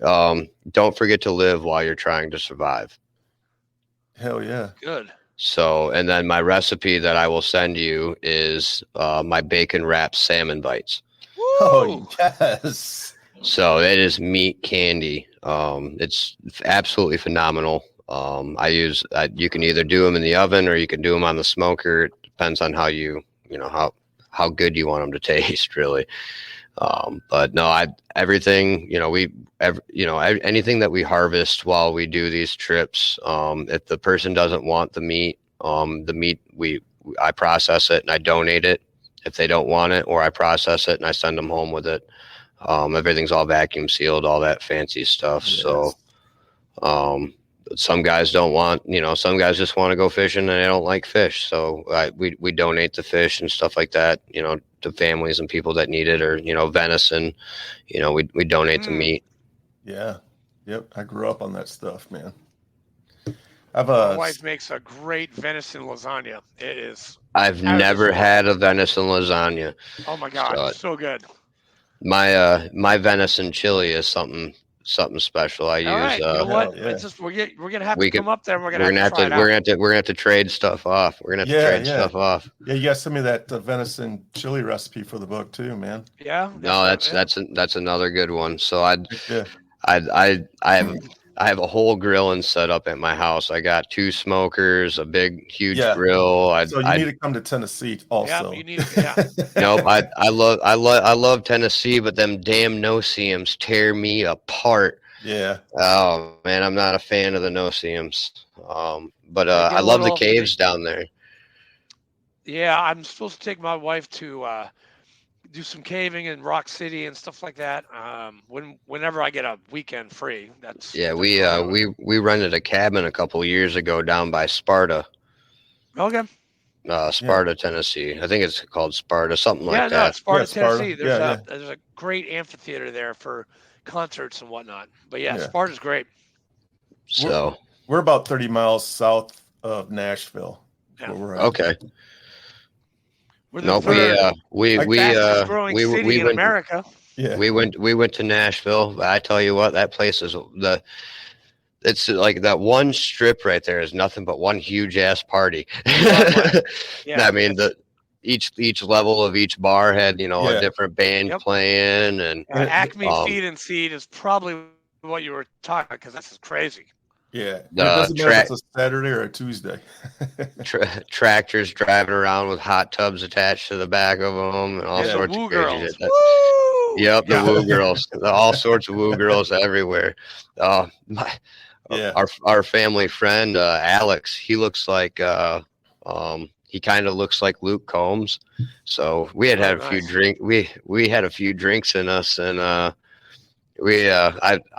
on. Don't forget to live while you're trying to survive. Hell yeah. Good. So, and then my recipe that I will send you is my bacon wrapped salmon bites. Woo! Oh yes. So it is meat candy. It's absolutely phenomenal. You can either do them in the oven or you can do them on the smoker. It depends on how how good you want them to taste, really. But no, everything, anything that we harvest while we do these trips, if the person doesn't want the meat, I process it and I donate it if they don't want it, or I process it and I send them home with it. Everything's all vacuum sealed, all that fancy stuff. Yes. So, some guys don't want, some guys just want to go fishing and they don't like fish. So we donate the fish and stuff like that, to families and people that need it, or, venison, we donate the meat. Yeah. Yep. I grew up on that stuff, man. My wife makes a great venison lasagna. It is. I've never had a venison lasagna. Oh my God. So good. My venison chili is something special. I use. Right. You know what? Yeah. It's just we're gonna have to come up there. And we're gonna have to trade stuff off. We're gonna have to trade stuff off. Yeah, you guys send me that venison chili recipe for the book too, man. Yeah. No, that's another good one. So I have a whole grilling set up at my house. I got 2 smokers, a big, huge grill. So you need to come to Tennessee also. Yeah, you need to. Yeah. Nope. I love Tennessee, but them damn no-see-ums tear me apart. Yeah. Oh man, I'm not a fan of the no-see-ums. But I love the caves down there. Yeah, I'm supposed to take my wife to do some caving in Rock City and stuff like that. Whenever I get a weekend free, we rented a cabin a couple of years ago down by Sparta. Okay. Sparta, Tennessee. I think it's called Sparta, something like that. Sparta, Tennessee. There's a great amphitheater there for concerts and whatnot. But Sparta's great. So we're about 30 miles south of Nashville. Yeah. Okay. Nope. We in America. Yeah. We went to Nashville. I tell you what, that place is it's like that one strip right there is nothing but one huge ass party. I mean, each level of each bar had a different band playing, and Acme Feed and Seed is probably what you were talking about, because that's crazy. Yeah, it doesn't matter if it's a Saturday or a Tuesday. Tractors driving around with hot tubs attached to the back of them and all sorts of crazy shit. Yep, the woo girls, all sorts of woo girls everywhere. My, our family friend Alex, he looks like he kind of looks like Luke Combs. So we had a few we had a few drinks in us, and I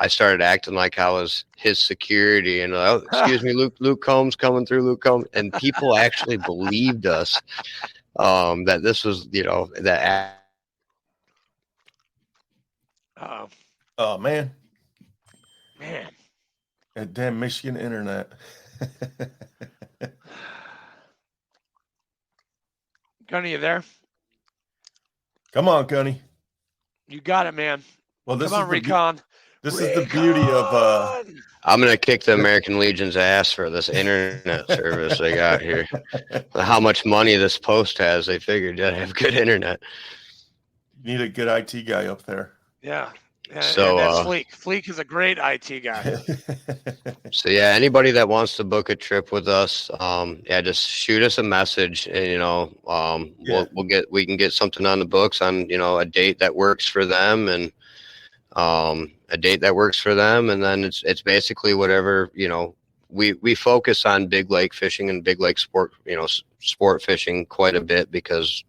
started acting like I was his security, and excuse me, Luke Combs coming through, Luke Combs, and people actually believed us that this was that. Oh man. That damn Michigan internet. Gunne, you there? Come on, Gunne. You got it, man. Well, come on, Recon. This is the beauty of. I'm gonna kick the American Legion's ass for this internet service they got here. How much money this post has? They figured I have good internet. You need a good IT guy up there. Yeah. So and that's Fleek. Fleek is a great IT guy. So yeah, anybody that wants to book a trip with us, just shoot us a message, and we can get something on the books on a date that works for them, and a date that works for them, and then it's basically whatever we focus on big lake fishing and big lake sport sport fishing quite a bit because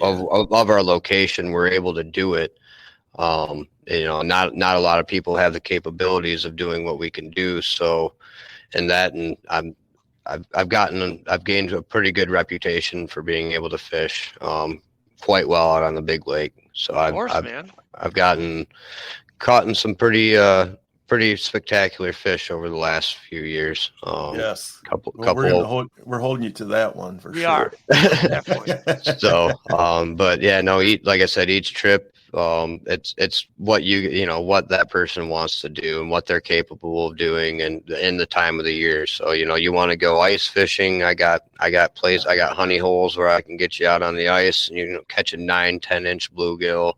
of our location. We're able to do it. Not a lot of people have the capabilities of doing what we can do. So, and I've gained a pretty good reputation for being able to fish quite well out on the big lake. So I've caught in some pretty spectacular fish over the last few years. Yes, we're holding you to that one for sure. We are definitely. So, but yeah, no. Like I said, each trip. It's what what that person wants to do and what they're capable of doing and in the time of the year. So you want to go ice fishing. I got honey holes where I can get you out on the ice and catch a 9-10 inch bluegill.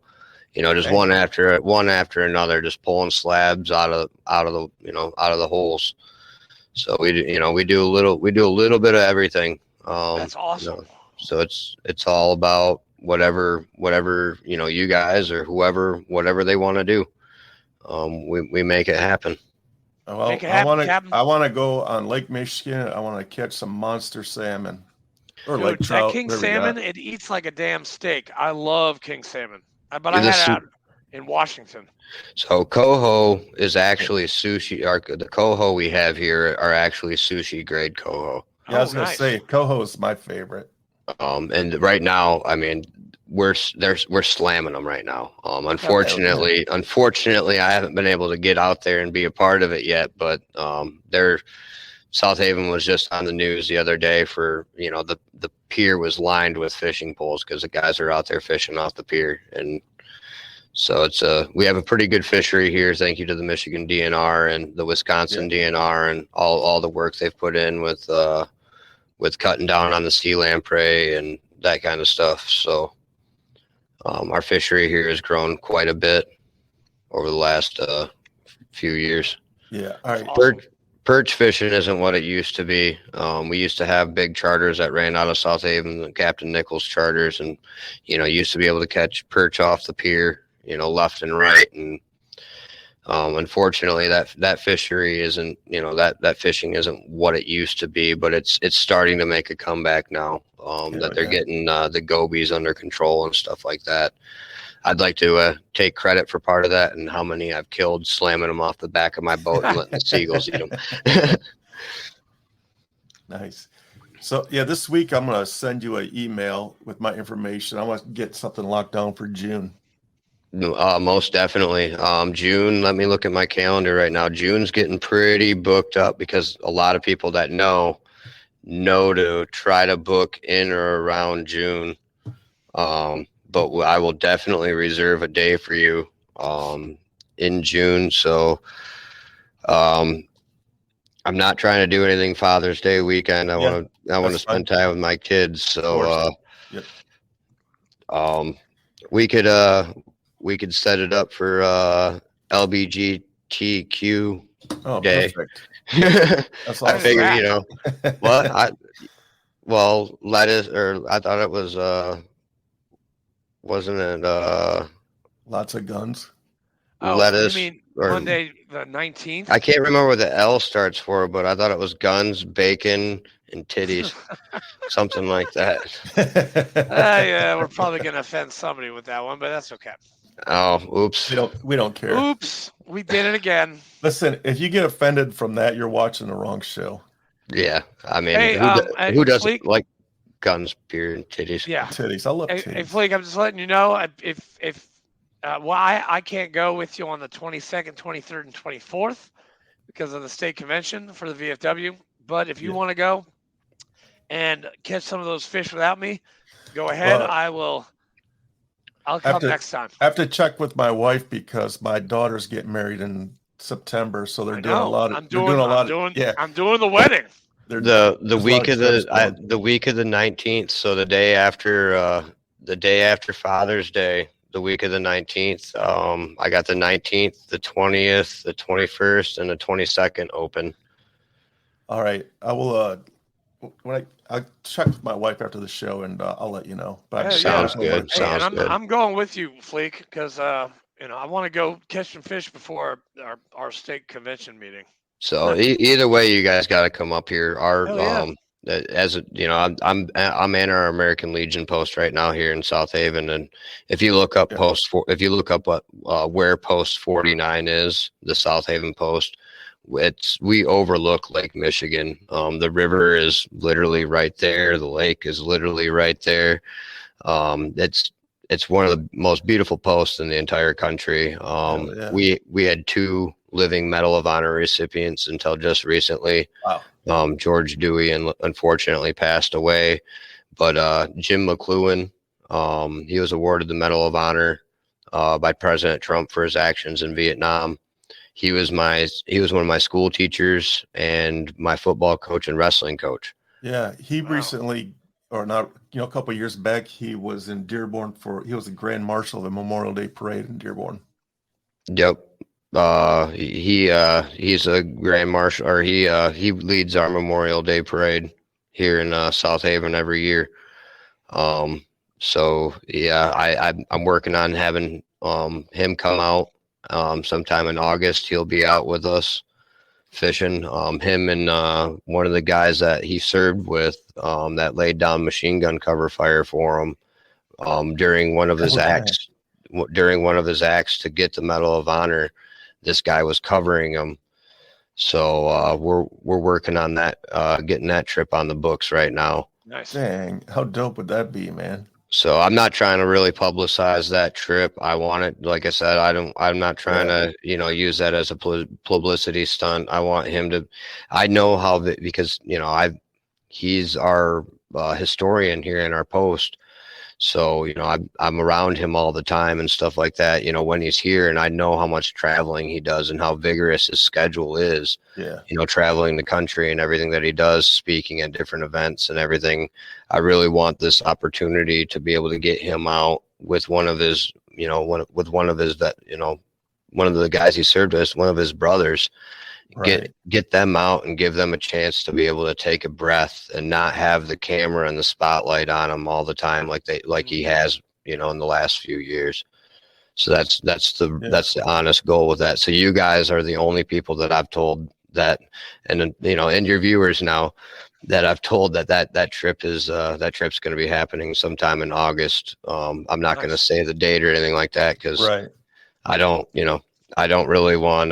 Just one after another, just pulling slabs out of the holes. So we do a little bit of everything. That's awesome. So it's all about whatever you guys or whatever they want to do. We make it happen. Well, I want to go on Lake Michigan. I want to catch some monster salmon or lake trout. That king salmon, it eats like a damn steak. I love king salmon, but I had it out in Washington. So coho is actually sushi. The coho we have here are actually sushi grade coho. Yeah, I was gonna say coho is my favorite. And right now, I mean, we're slamming them right now. Unfortunately, I haven't been able to get out there and be a part of it yet. But South Haven was just on the news the other day for the pier was lined with fishing poles because the guys are out there fishing off the pier, and so we have a pretty good fishery here. Thank you to the Michigan DNR and the Wisconsin DNR and all the work they've put in with cutting down on the sea lamprey and that kind of stuff. So our fishery here has grown quite a bit over the last few years. Yeah. All right. Perch fishing isn't what it used to be. We used to have big charters that ran out of South Haven, Captain Nichols charters, and used to be able to catch perch off the pier, left and right. And unfortunately, that fishery isn't, that fishing isn't what it used to be. But it's starting to make a comeback now. That they're getting the gobies under control and stuff like that. I'd like to take credit for part of that and how many I've killed slamming them off the back of my boat and letting the seagulls eat them. Nice. So yeah, this week I'm going to send you an email with my information. I want to get something locked down for June. Most definitely. June, let me look at my calendar right now. June's getting pretty booked up because a lot of people that know to try to book in or around June. But I will definitely reserve a day for you in June. So I'm not trying to do anything Father's Day weekend. I want to spend time with my kids. So we could we could set it up for LBGTQ day. Perfect. That's I figured, what? Lettuce, or I thought it was wasn't it Lots of guns. Oh, lettuce. you mean Or Monday the 19th? I can't remember what the L starts for, but I thought it was guns, bacon, and titties, something like that. Yeah, we're probably gonna offend somebody with that one, but that's okay. Oh, oops. We don't care. Oops, we did it again. Listen, if you get offended from that, you're watching the wrong show. Yeah, I mean, Hey, who doesn't Fleek, like guns, beer, and titties? yeah. Titties. I love Hey, titties. hey, Fleek, I'm just letting you know if well, I can't go with you on the 22nd, 23rd, and 24th because of the state convention for the VFW. But if you Yeah. want to go and catch some of those fish without me, go ahead. Well, I'll come next time. I have to check with my wife because my daughters get married in September, so they're I doing a know. lot of. I'm They're doing a lot. I'm doing the wedding. The there's a week lot of trips going. the week of the 19th, so the day after Father's Day, the week of the 19th. I got the 19th, the 20th, the 21st, and the 22nd open. All right, I will. I'll check with my wife after the show, and I'll let you know. But Sounds good. Hey, Sounds and good. I'm going with you, Fleek, because I want to go catch some fish before our state convention meeting. So either way, you guys got to come up here. Hell yeah. As a, I'm in our American Legion post right now here in South Haven, and if you look up what where post 49 is, the South Haven post, we overlook Lake Michigan. The river is literally right there. The lake is literally right there. It's one of the most beautiful posts in the entire country. Yeah. We had 2 living Medal of Honor recipients until just recently. Wow. George Dewey unfortunately passed away, but Jim McLuhan, he was awarded the Medal of Honor by President Trump for his actions in Vietnam. He was one of my school teachers and my football coach and wrestling coach. Yeah, he recently, or not, a couple of years back, he was in Dearborn he was the Grand Marshal of the Memorial Day Parade in Dearborn. Yep. He's a Grand Marshal, or he leads our Memorial Day Parade here in South Haven every year. So yeah, I'm working on having him come out sometime in August. He'll be out with us fishing. Him and one of the guys that he served with that laid down machine gun cover fire for him during one of his acts. During one of his acts to get the Medal of Honor, this guy was covering him. So we're working on that, getting that trip on the books right now. Nice. Dang, how dope would that be, man? So I'm not trying to really publicize that trip. I want it, like I said, I'm not trying to, use that as a publicity stunt. I want him to, I know how, because, he's our historian here in our post. So, I'm around him all the time and stuff like that, when he's here, and I know how much traveling he does and how vigorous his schedule is, traveling the country and everything that he does, speaking at different events and everything. I really want this opportunity to be able to get him out with one of his, one of the guys he served with, one of his brothers. Right. Get them out and give them a chance to be able to take a breath and not have the camera and the spotlight on them all the time like he has, in the last few years. So that's the honest goal with that. So you guys are the only people that I've told that, and and your viewers now, that I've told that trip is that trip's going to be happening sometime in August. I'm not going to say the date or anything like that because I don't really want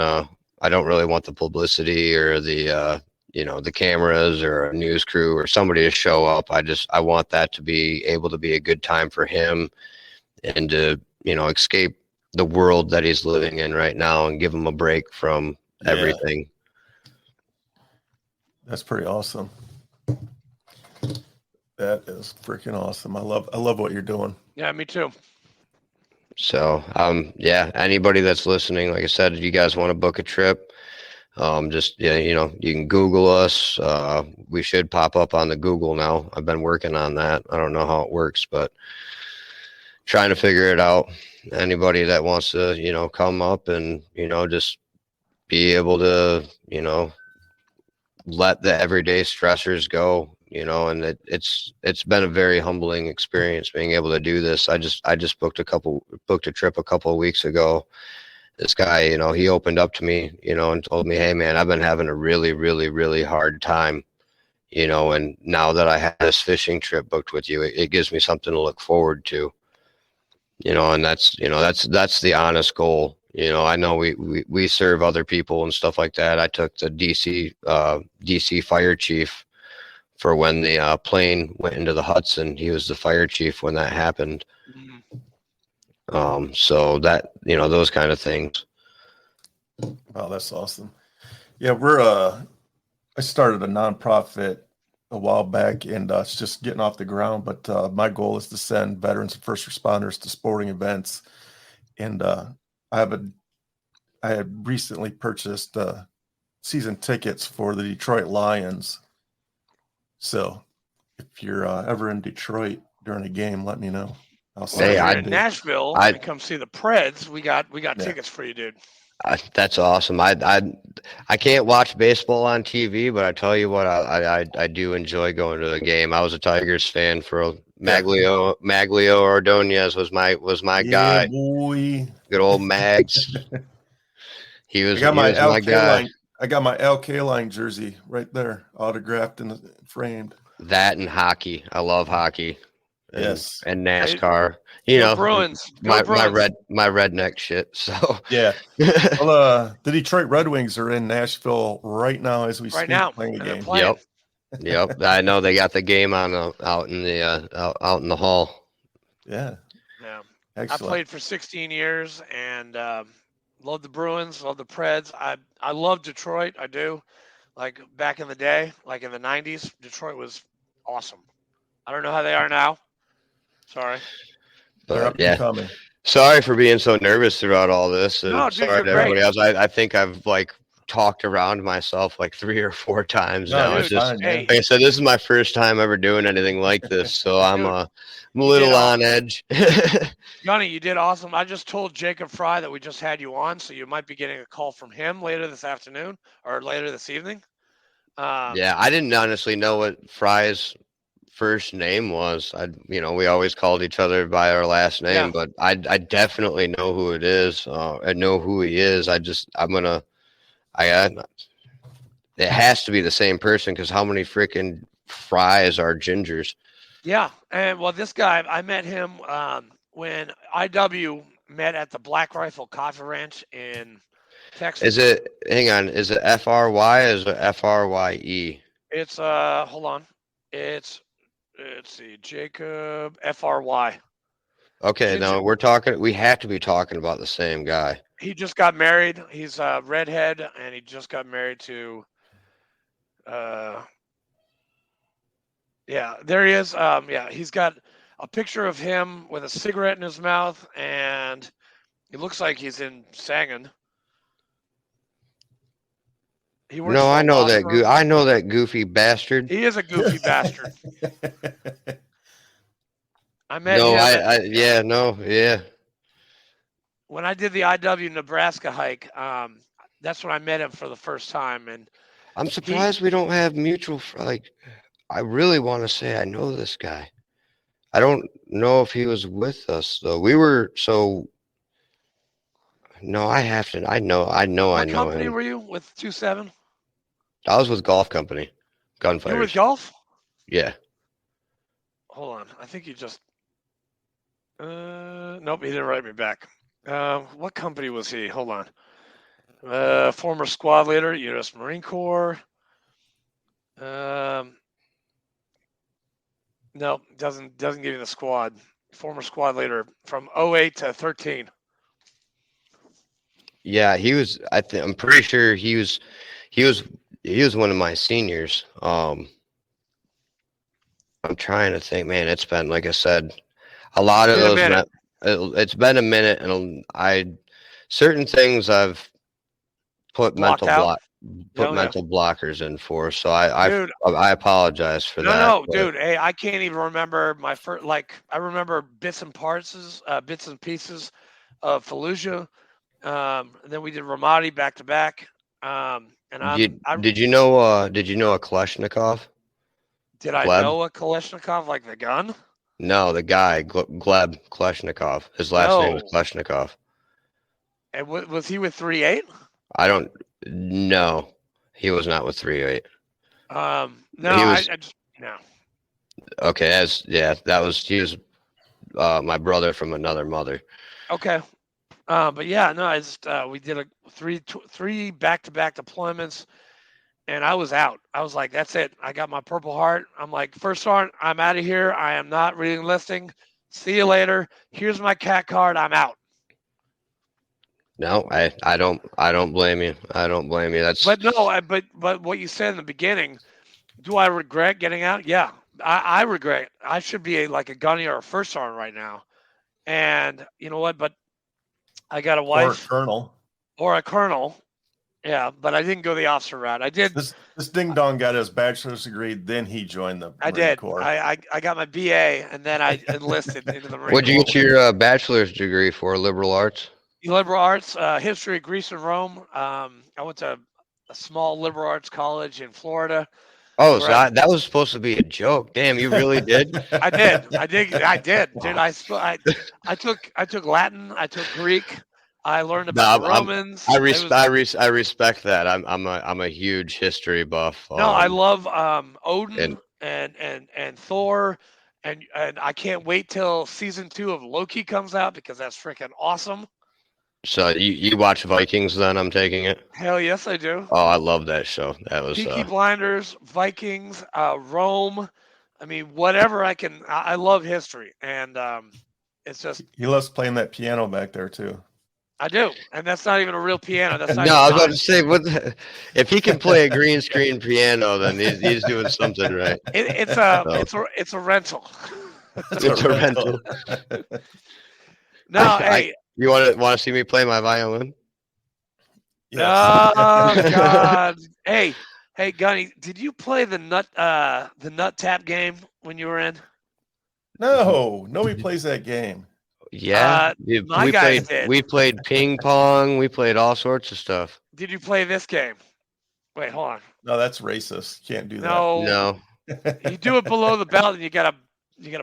the publicity or the the cameras or a news crew or somebody to show up. I want that to be able to be a good time for him and to escape the world that he's living in right now and give him a break from everything. That's pretty awesome. That is freaking awesome. I love what you're doing. Yeah, me too. So, anybody that's listening, like I said, if you guys want to book a trip, you can Google us. We should pop up on the Google now. I've been working on that. I don't know how it works, but trying to figure it out. Anybody that wants to, come up and, just be able to, let the everyday stressors go, and it's been a very humbling experience being able to do this. I just booked a trip a couple of weeks ago. This guy, he opened up to me, and told me, hey man, I've been having a really, really, really hard time, and now that I have this fishing trip booked with you, it gives me something to look forward to, and that's the honest goal. I know we serve other people and stuff like that. I took the DC fire chief for when the plane went into the Hudson. He was the fire chief when that happened. So that, those kind of things. Wow, that's awesome. Yeah, I started a nonprofit a while back, and it's just getting off the ground. But my goal is to send veterans and first responders to sporting events. And I had recently purchased season tickets for the Detroit Lions. So if you're ever in Detroit during a game, let me know. Hey, you're in Nashville and come see the Preds. We got tickets for you, dude. That's awesome. I can't watch baseball on TV, but I tell you what, I do enjoy going to the game. I was a Tigers fan for Maglio Ordonez was my guy. Boy. Good old Mags. He was my guy. I got my Al Kaline jersey right there, autographed and framed. That and hockey. I love hockey. Yes. And NASCAR. Bruins. My redneck shit. So yeah. Well, the Detroit Red Wings are in Nashville right now as we speak, playing a game. Yep. I know they got the game on out in the hall. Yeah. Yeah. Excellent. I played for 16 years and love the Bruins, love the Preds. I love Detroit. I do. Like back in the day, like in the 90s, Detroit was awesome. I don't know how they are now. Sorry. But yeah. Sorry for being so nervous throughout all this. No, dude, sorry to everybody else. I think I've talked around myself 3 or 4 times now. It's just like I said, this is my first time ever doing anything like this, so I'm a little on edge. Gunne, you did awesome. I just told Jacob Fry that we just had you on, so you might be getting a call from him later this afternoon or later this evening. Yeah, I didn't honestly know what Fry's first name was. We always called each other by our last name, but I definitely know who it is. I know who he is. it has to be the same person because how many freaking Fries are Gingers? Yeah, and this guy, I met him when IW met at the Black Rifle Coffee Ranch in Texas. Hang on, is it FRY or is it FRYE? It's hold on. Let's see, Jacob FRY. Okay, now we have to be talking about the same guy. He just got married. He's a redhead, and he just got married to there he is. He's got a picture of him with a cigarette in his mouth, and he looks like he's in Sangin. I know that goofy bastard. He is a goofy bastard. I met him. When I did the IW Nebraska hike, that's when I met him for the first time, and I'm surprised we don't have mutual. I really want to say I know this guy. I don't know if he was with us though. We were so. No, I have to. I know. What I know company him. were you with 27? I was with Golf Company, Gunfighters. You were with Golf? Yeah. Hold on. I think you just. Nope, he didn't write me back. What company was he? Hold on. Former squad leader, U.S. Marine Corps. No, doesn't give you the squad. Former squad leader from 08 to 13. Yeah, he was. I'm pretty sure he was one of my seniors. I'm trying to think, man. It's been, like I said, a lot of those. It's been a minute, and certain things I've put mental blockers in for. So I apologize for that. No, dude. Hey, I can't even remember my first. I remember bits and pieces of Fallujah. Then we did Ramadi back to back. Did you know a Kalashnikov? Did I Gleb? know a Kalashnikov like the gun? No, the guy, Gleb Kalashnikov. His last name was No. Kalashnikov. And was he with 3.8? I don't know. He was not with 308. No, He I was just no. okay. He was my brother from another mother. Okay. But yeah, no, I just we did three back-to-back deployments, and I was out. I was like, that's it. I got my Purple Heart. I'm like, first sergeant, I'm out of here. I am not re-enlisting. See you later. Here's my cat card. I'm out. No, I don't blame you. I don't blame you. That's But no, but what you said in the beginning, do I regret getting out? Yeah, I regret. I should be like a gunny or a first sergeant right now. And you know what? But I got a Or a wife colonel. or a colonel. Yeah, but I didn't go the officer route. I did. This ding dong got his bachelor's degree, then he joined the I Marine did. Corps. I got my BA and then I enlisted into the Marine what'd you Corps. get your bachelor's degree for? Liberal arts. Liberal arts, history of Greece and Rome. I went to a small liberal arts college in Florida. Oh, so that was supposed to be a joke. Damn, you really did? I did, dude. I took Latin. I took Greek. I learned about the Romans. I respect that. I'm a huge history buff. No, I love Odin and Thor, and I can't wait till season 2 of Loki comes out because that's freaking awesome. So you watch Vikings then? I'm taking it. Hell yes, I do. Oh, I love that show. That was Peaky Blinders, Vikings, Rome. I mean, whatever I can. I love history, and it's just He loves playing that piano back there too. I do, and that's not even a real piano. That's not no. I was even about to say, if he can play a green screen piano, then he's doing something right. it's a rental. It's a rental. No, hey. You want to see me play my violin? Yes. Oh God! Hey, Gunny, did you play the nut tap game when you were in? No, nobody plays that game. Yeah, we played ping pong. We played all sorts of stuff. Did you play this game? Wait, hold on. No, that's racist. Can't do that. No. You do it below the belt, and you gotta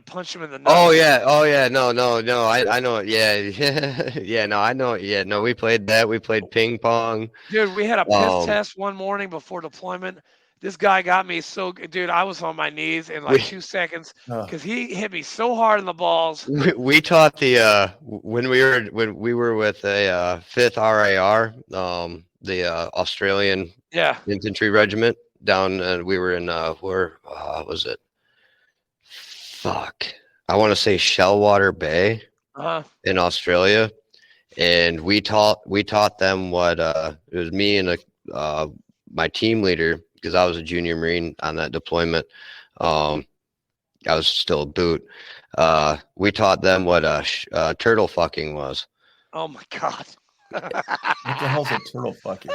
punch him in the nose. Oh yeah. No. I know it. Yeah. Yeah. No, I know it. Yeah. No, we played that. We played ping pong. Dude, we had a piss test one morning before deployment. This guy got me so good. Dude, I was on my knees in like 2 seconds because he hit me so hard in the balls. We taught the when we were with a 5th RAR, the Australian Infantry Regiment down, and we were in where was it? Fuck, I want to say Shellwater Bay in Australia, and we taught them what it was me and my team leader, because I was a junior Marine on that deployment. I was still a boot. We taught them what turtle fucking was. Oh my God! What the hell's a turtle fucking?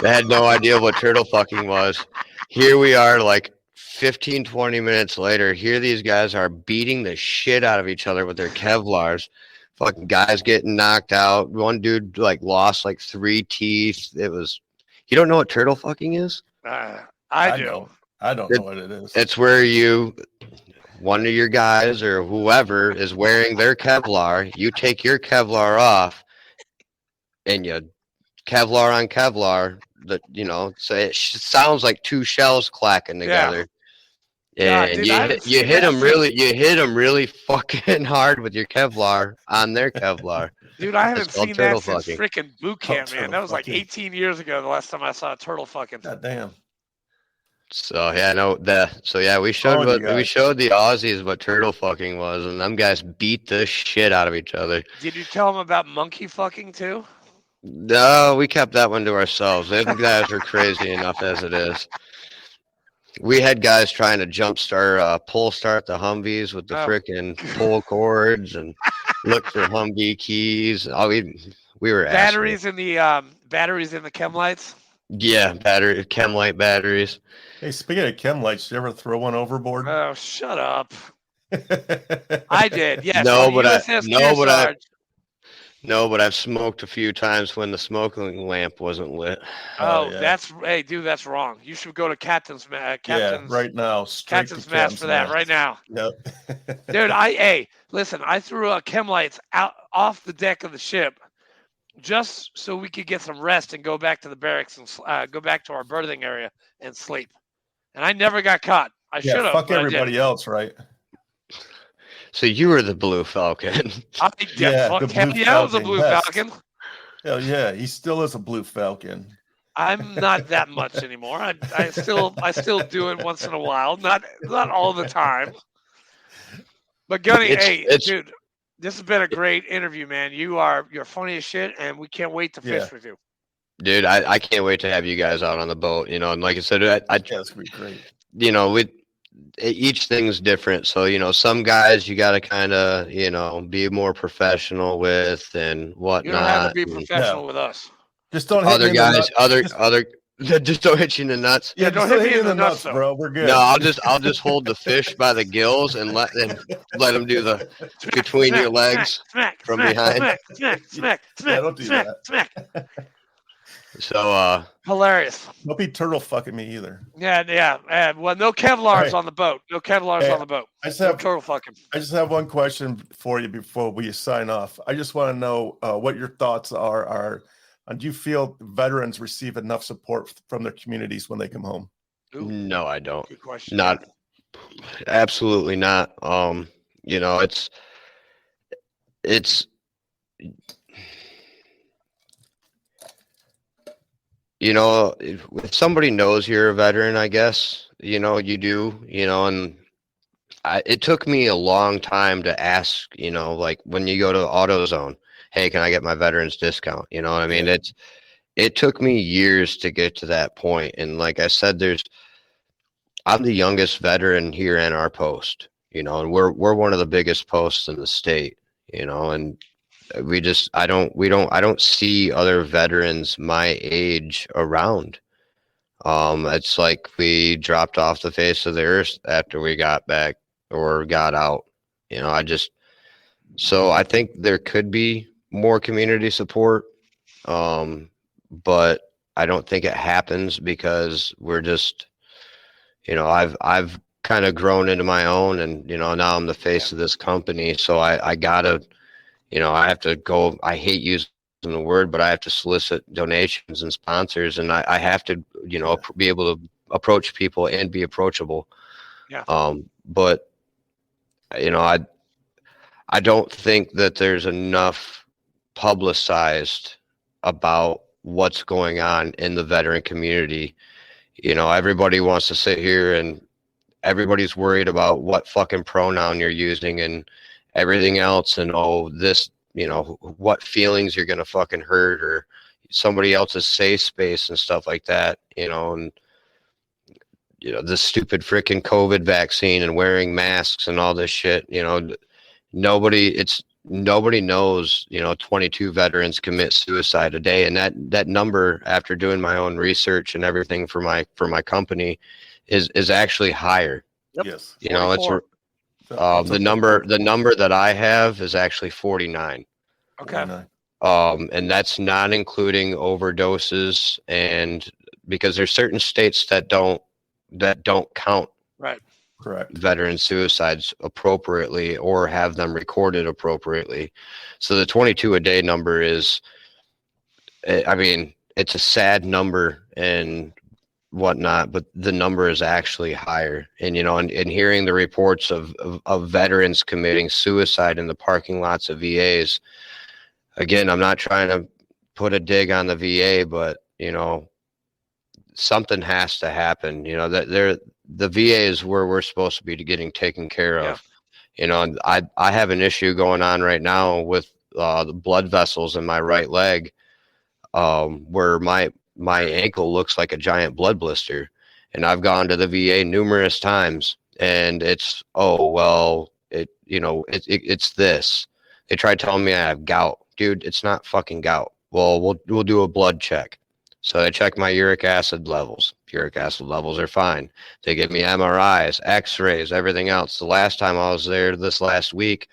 They had no idea what turtle fucking was. Here we are, like 15, 20 minutes later. Here these guys are beating the shit out of each other with their Kevlars. Fucking guys getting knocked out. One dude like lost like 3 teeth. It was. You don't know what turtle fucking is? I do. I don't know what it is. It's where one of your guys or whoever is wearing their Kevlar. You take your Kevlar off, and you Kevlar on Kevlar. So it sounds like 2 shells clacking together. Yeah. And you hit them really fucking hard with your Kevlar on their Kevlar. Dude, I haven't seen that since freaking boot camp, man. That was like 18 years ago. The last time I saw a turtle fucking. God damn. So we showed the Aussies what turtle fucking was, and them guys beat the shit out of each other. Did you tell them about monkey fucking too? No, we kept that one to ourselves. Them guys are crazy enough as it is. We had guys trying to pull start the Humvees with the frickin' pull cords and look for Humvee keys. Oh, we were batteries in the chem lights. Yeah, chem light batteries. Hey, speaking of chem lights, did you ever throw one overboard? Oh, shut up! I did. Yes. No, but I've smoked a few times when the smoking lamp wasn't lit. Oh, yeah. hey, dude, that's wrong. You should go to Yeah, right now, straight to Captain's Mass for that right now. Yep. Dude, listen, I threw chem lights out off the deck of the ship just so we could get some rest and go back to the barracks and go back to our berthing area and sleep. And I never got caught. I should have. Fuck everybody else, right? So you were the Blue Falcon. Yeah, the hell Blue yeah, I was a Falcon, Blue yes. Falcon. Hell yeah, he still is a Blue Falcon. I'm not that much anymore. I still do it once in a while, not all the time. But Gunne, dude, this has been a great interview, man. You're funny as shit, and we can't wait to fish with you. Dude, I can't wait to have you guys out on the boat. You know, and like I said, yeah, it's gonna be great. You know, each thing's different. So, you know, some guys you got to kind of, you know, be more professional with and whatnot. You don't have to be professional with us. Just don't hit other guys, just don't hit you in the nuts. Yeah, don't hit me in the nuts, bro. We're good. No, I'll just hold the fish by the gills and let them do the between your legs from behind. Smack. Don't do that. So hilarious. Don't be turtle fucking me either. Yeah. Well, no Kevlars on the boat. No Kevlars on the boat. I just have turtle fucking. I just have one question for you before we sign off. I just want to know what your thoughts are. Do you feel veterans receive enough support from their communities when they come home? Ooh, no, I don't. Good question. Not absolutely not. You know, it's you know, if somebody knows you're a veteran, I guess, you know, you do, you know, and it took me a long time to ask, you know, like when you go to AutoZone, hey, can I get my veterans discount? You know what I mean? Yeah. It took me years to get to that point. And like I said, I'm the youngest veteran here in our post, you know, and we're one of the biggest posts in the state, you know, and I don't see other veterans my age around. It's like we dropped off the face of the earth after we got back or got out, you know. So I think there could be more community support, but I don't think it happens because we're just, you know, I've kind of grown into my own, and you know, now I'm the face of this company, so I gotta, you know, I have to go. I hate using the word, but I have to solicit donations and sponsors, and I have to, you know, be able to approach people and be approachable. Yeah. But you know, I don't think that there's enough publicized about what's going on in the veteran community. You know, everybody wants to sit here and everybody's worried about what fucking pronoun you're using and everything else, and this, you know, what feelings you're gonna fucking hurt or somebody else's safe space and stuff like that, you know. And you know, the stupid freaking COVID vaccine and wearing masks and all this shit, you know, nobody knows, you know, 22 veterans commit suicide a day, and that number, after doing my own research and everything for my company, is actually higher. Yep. Yes. You know, it's the number that I have is actually 49. Okay. And that's not including overdoses, and because there's certain states that don't count correct veteran suicides appropriately or have them recorded appropriately. So the 22 a day number is, I mean, it's a sad number and whatnot, but the number is actually higher. And you know, and hearing the reports of veterans committing suicide in the parking lots of VAs, again, I'm not trying to put a dig on the VA, but you know, something has to happen. You know, that the VA is where we're supposed to be getting taken care of. You know, and I have an issue going on right now with the blood vessels in my right leg, where my ankle looks like a giant blood blister, and I've gone to the VA numerous times, and it's it's this. They tried telling me I have gout. Dude, it's not fucking gout. Well, we'll do a blood check. So I check my uric acid levels. Uric acid levels are fine. They give me MRIs, X-rays, everything else. The last time I was there this last week,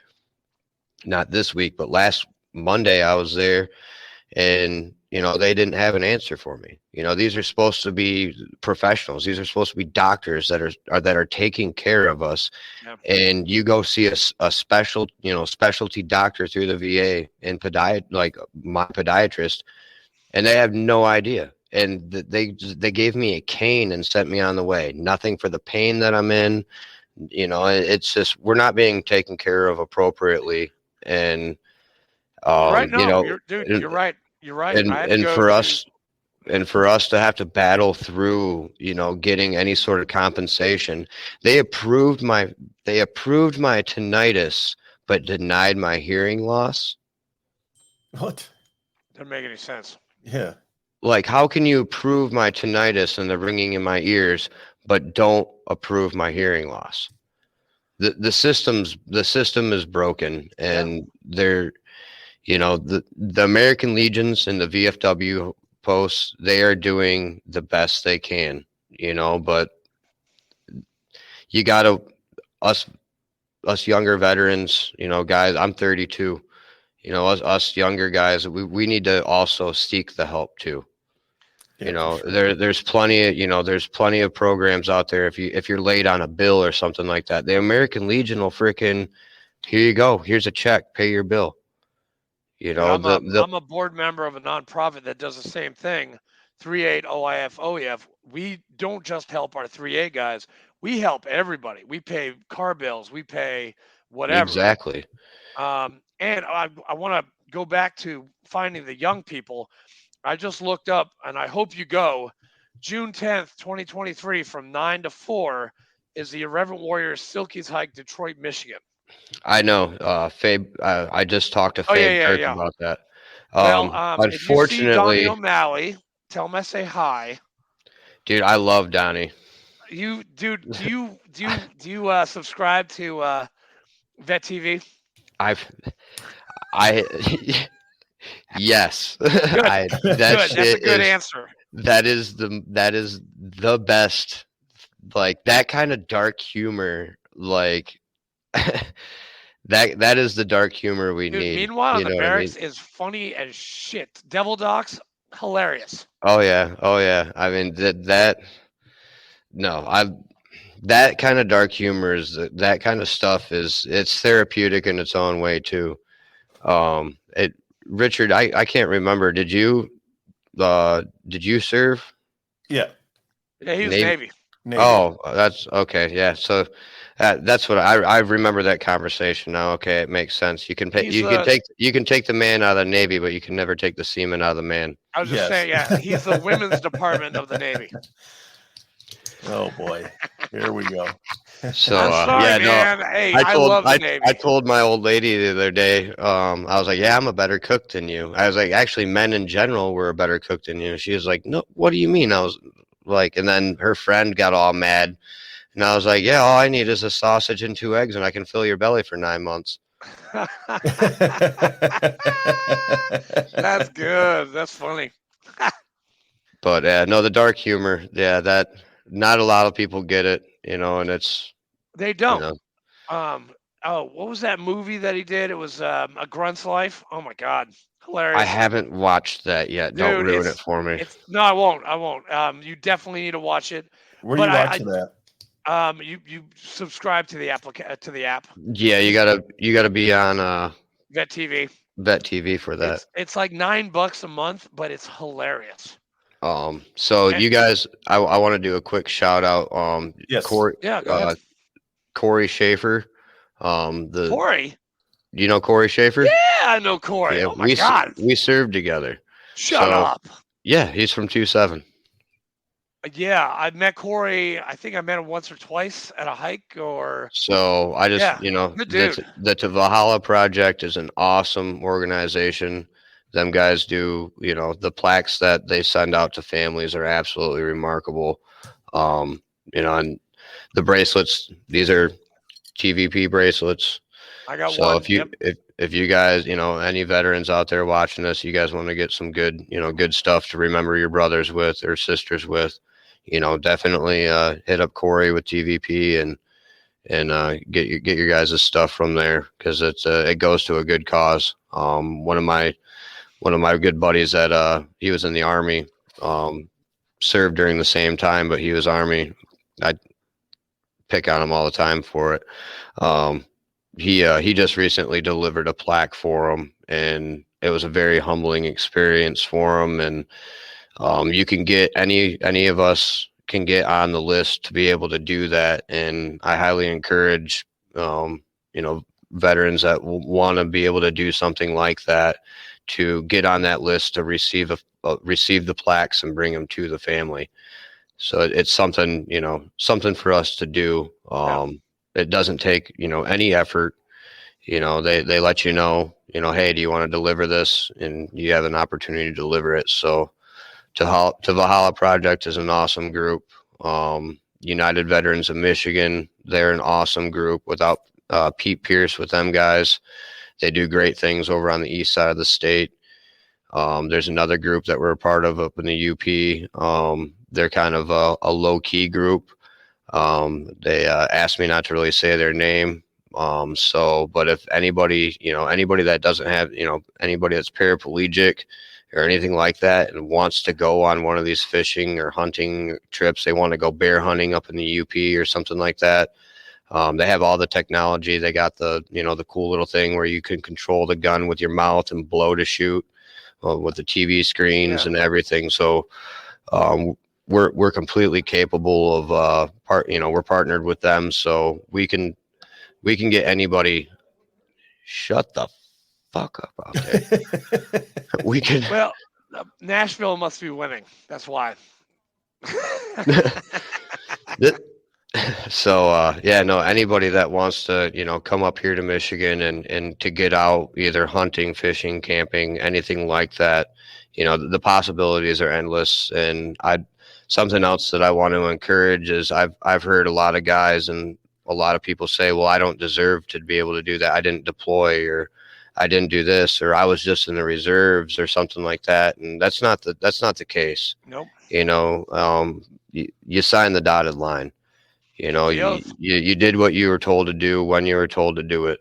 not this week, but last Monday I was there, and they didn't have an answer for me. These are supposed to be professionals. These are supposed to be doctors that are taking care of us. Yeah. And you go see a special, specialty doctor through the VA and like my podiatrist, and they have no idea. And they gave me a cane and sent me on the way. Nothing for the pain that I'm in. It's just, we're not being taken care of appropriately. And right. No, you're right. You're right. And for us to have to battle through, getting any sort of compensation, they approved my tinnitus, but denied my hearing loss. What? Doesn't make any sense. Yeah. Like, how can you approve my tinnitus and the ringing in my ears, but don't approve my hearing loss? The system is broken, and they're, the American Legions and the VFW posts, they are doing the best they can, but you gotta, us younger veterans, guys, I'm 32, us younger guys, we need to also seek the help too. Sure. There's plenty of programs out there. If you're late on a bill or something like that, the American Legion will freaking, here you go, here's a check, pay your bill. I'm a board member of a nonprofit that does the same thing, 3.8 OIF. We don't just help our 3A guys. We help everybody. We pay car bills. We pay whatever. Exactly. And I want to go back to finding the young people. I just looked up, and I hope you go. June 10th, 2023, from 9 to 4 is the Irreverent Warriors Silky's Hike, Detroit, Michigan. I know, Fabe. I just talked to Fabe about that. Unfortunately, if you see Donnie O'Malley, tell him I say hi. Dude, I love Donnie. Do you subscribe to Vet TV? Yes. Good. That's a good answer. That is the best. Like, that kind of dark humor, like that is the dark humor we need. Meanwhile, the barracks is funny as shit. Devil Docs, hilarious. Oh yeah. I mean that kind of dark humor that kind of stuff it's therapeutic in its own way too. Richard, I can't remember. Did you serve? Yeah. Yeah, he was Navy. Oh, that's okay. Yeah. So that's what I remember that conversation now. Okay. It makes sense. You can take the man out of the Navy, but you can never take the seaman out of the man. I was just saying, yeah, he's the women's department of the Navy. Oh boy. Here we go. So man. Hey, I love the Navy. I told my old lady the other day, I was like, yeah, I'm a better cook than you. I was like, actually, men in general were a better cook than you. She was like, no, what do you mean? I was like, and then her friend got all mad, and I was like, yeah, all I need is a sausage and 2 eggs, and I can fill your belly for 9 months. That's good. That's funny. But no, the dark humor, that not a lot of people get it, and they don't. What was that movie that he did? It was A Grunt's Life. Oh my God, hilarious! I haven't watched that yet. Dude, don't ruin it for me. No, I won't. You definitely need to watch it. Where are you watching that? You subscribe to the app. Yeah, you gotta be on Vet TV. Vet TV for that. It's like $9 a month, but it's hilarious. So you guys, I want to do a quick shout out. Yes. Corey, go ahead. Corey Schaefer. Corey? Do you know Corey Schaefer? Yeah, I know Corey. Yeah, oh my God. We served together. Shut up. Yeah, he's from 2-7. Yeah, I met Corey. I think I met him once or twice at a hike So I just, good dude. The Valhalla Project is an awesome organization. Them guys do, the plaques that they send out to families are absolutely remarkable. And the bracelets, these are TVP bracelets. I got so one. If you guys, any veterans out there watching this, you guys want to get some good, good stuff to remember your brothers with or sisters with, definitely hit up Corey with TVP and get your guys' stuff from there, because it goes to a good cause. One of my good buddies that he was in the Army, served during the same time, but he was Army. I pick on him all the time for it. He just recently delivered a plaque for him, and it was a very humbling experience for him. And you can get any of us can get on the list to be able to do that. And I highly encourage, veterans that want to be able to do something like that to get on that list to receive the plaques and bring them to the family. So it's something, something for us to do. It doesn't take, any effort. They let you know, hey, do you want to deliver this? And you have an opportunity to deliver it. So to Valhalla Project is an awesome group. United Veterans of Michigan, they're an awesome group. Without Pete Pierce with them guys, they do great things over on the east side of the state. There's another group that we're a part of up in the UP. They're kind of a low-key group. They asked me not to really say their name. But if anybody that doesn't have, anybody that's paraplegic or anything like that and wants to go on one of these fishing or hunting trips, they want to go bear hunting up in the UP or something like that. They have all the technology. They got the cool little thing where you can control the gun with your mouth and blow to shoot, with the TV screens and everything. So, we're completely capable of, we're partnered with them. So we can get anybody. Shut the fuck up out there. We can. Well, Nashville must be winning. That's why. So, anybody that wants to, come up here to Michigan and to get out, either hunting, fishing, camping, anything like that, the possibilities are endless. And something else that I want to encourage is I've heard a lot of guys and a lot of people say, well, I don't deserve to be able to do that. I didn't deploy, or I didn't do this, or I was just in the reserves or something like that. And that's not the case. Nope. You signed the dotted line. You did what you were told to do when you were told to do it,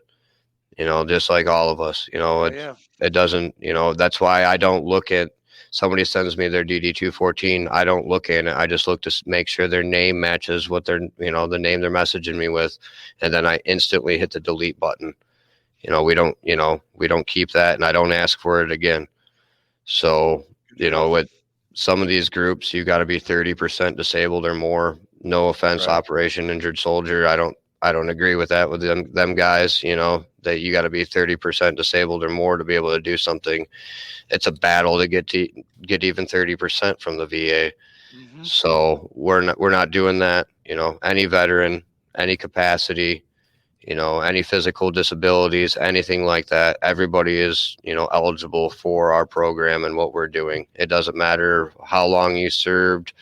just like all of us. It doesn't, that's why I don't look at, somebody sends me their DD-214. I don't look at it. I just look to make sure their name matches what their, the name they're messaging me with. And then I instantly hit the delete button. We don't keep that, and I don't ask for it again. So, with some of these groups, you got to be 30% disabled or more. No offense, right. Operation Injured Soldier. I don't agree with that with them guys, that you got to be 30% disabled or more to be able to do something. It's a battle to get even 30% from the VA. Mm-hmm. So we're not doing that. Any veteran, any capacity, any physical disabilities, anything like that, everybody is, eligible for our program and what we're doing. It doesn't matter how long you served,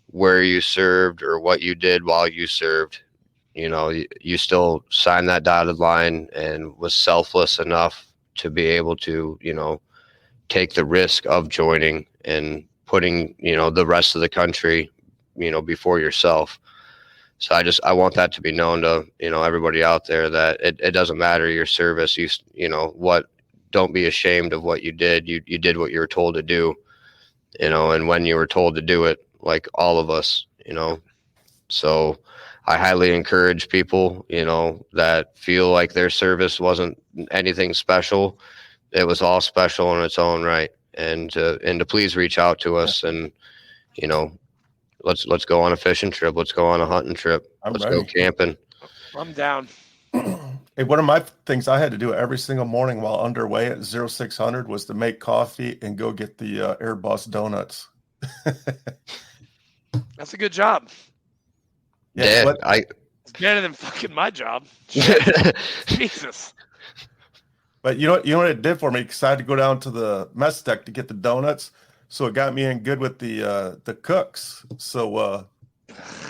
where you served, or what you did while you served. You still signed that dotted line and was selfless enough to be able to, take the risk of joining and putting, the rest of the country, before yourself. So I want that to be known to, everybody out there, that it doesn't matter your service. Don't be ashamed of what you did. You did what you were told to do, and when you were told to do it, like all of us, so I highly encourage people, that feel like their service wasn't anything special. It was all special in its own right. And to please reach out to us, and, let's go on a fishing trip. Let's go on a hunting trip. Let's go camping. I'm down. Hey, one of my things I had to do every single morning while underway at 0600 was to make coffee and go get the Airbus donuts. That's a good job. Yeah, it's better than fucking my job. Jesus. But you know what it did for me? Because I had to go down to the mess deck to get the donuts, so it got me in good with the cooks. So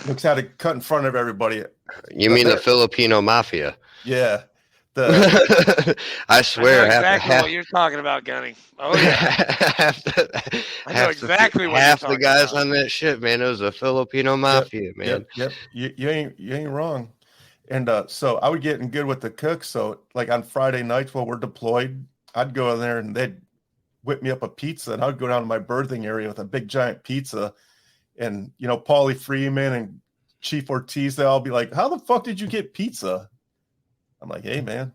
looks had to cut in front of everybody. You mean the Filipino mafia? Yeah. I swear, I know exactly what you're talking about, Gunne. Oh yeah, I know exactly what half you're the guys about. On that ship, man. It was a Filipino mafia, man. Yep. You ain't wrong. And so I would get in good with the cooks. So like on Friday nights while we're deployed, I'd go in there and they'd whip me up a pizza, and I'd go down to my berthing area with a big giant pizza, and Paulie Freeman and Chief Ortiz, they all be like, "How the fuck did you get pizza?" I'm like, "Hey, man."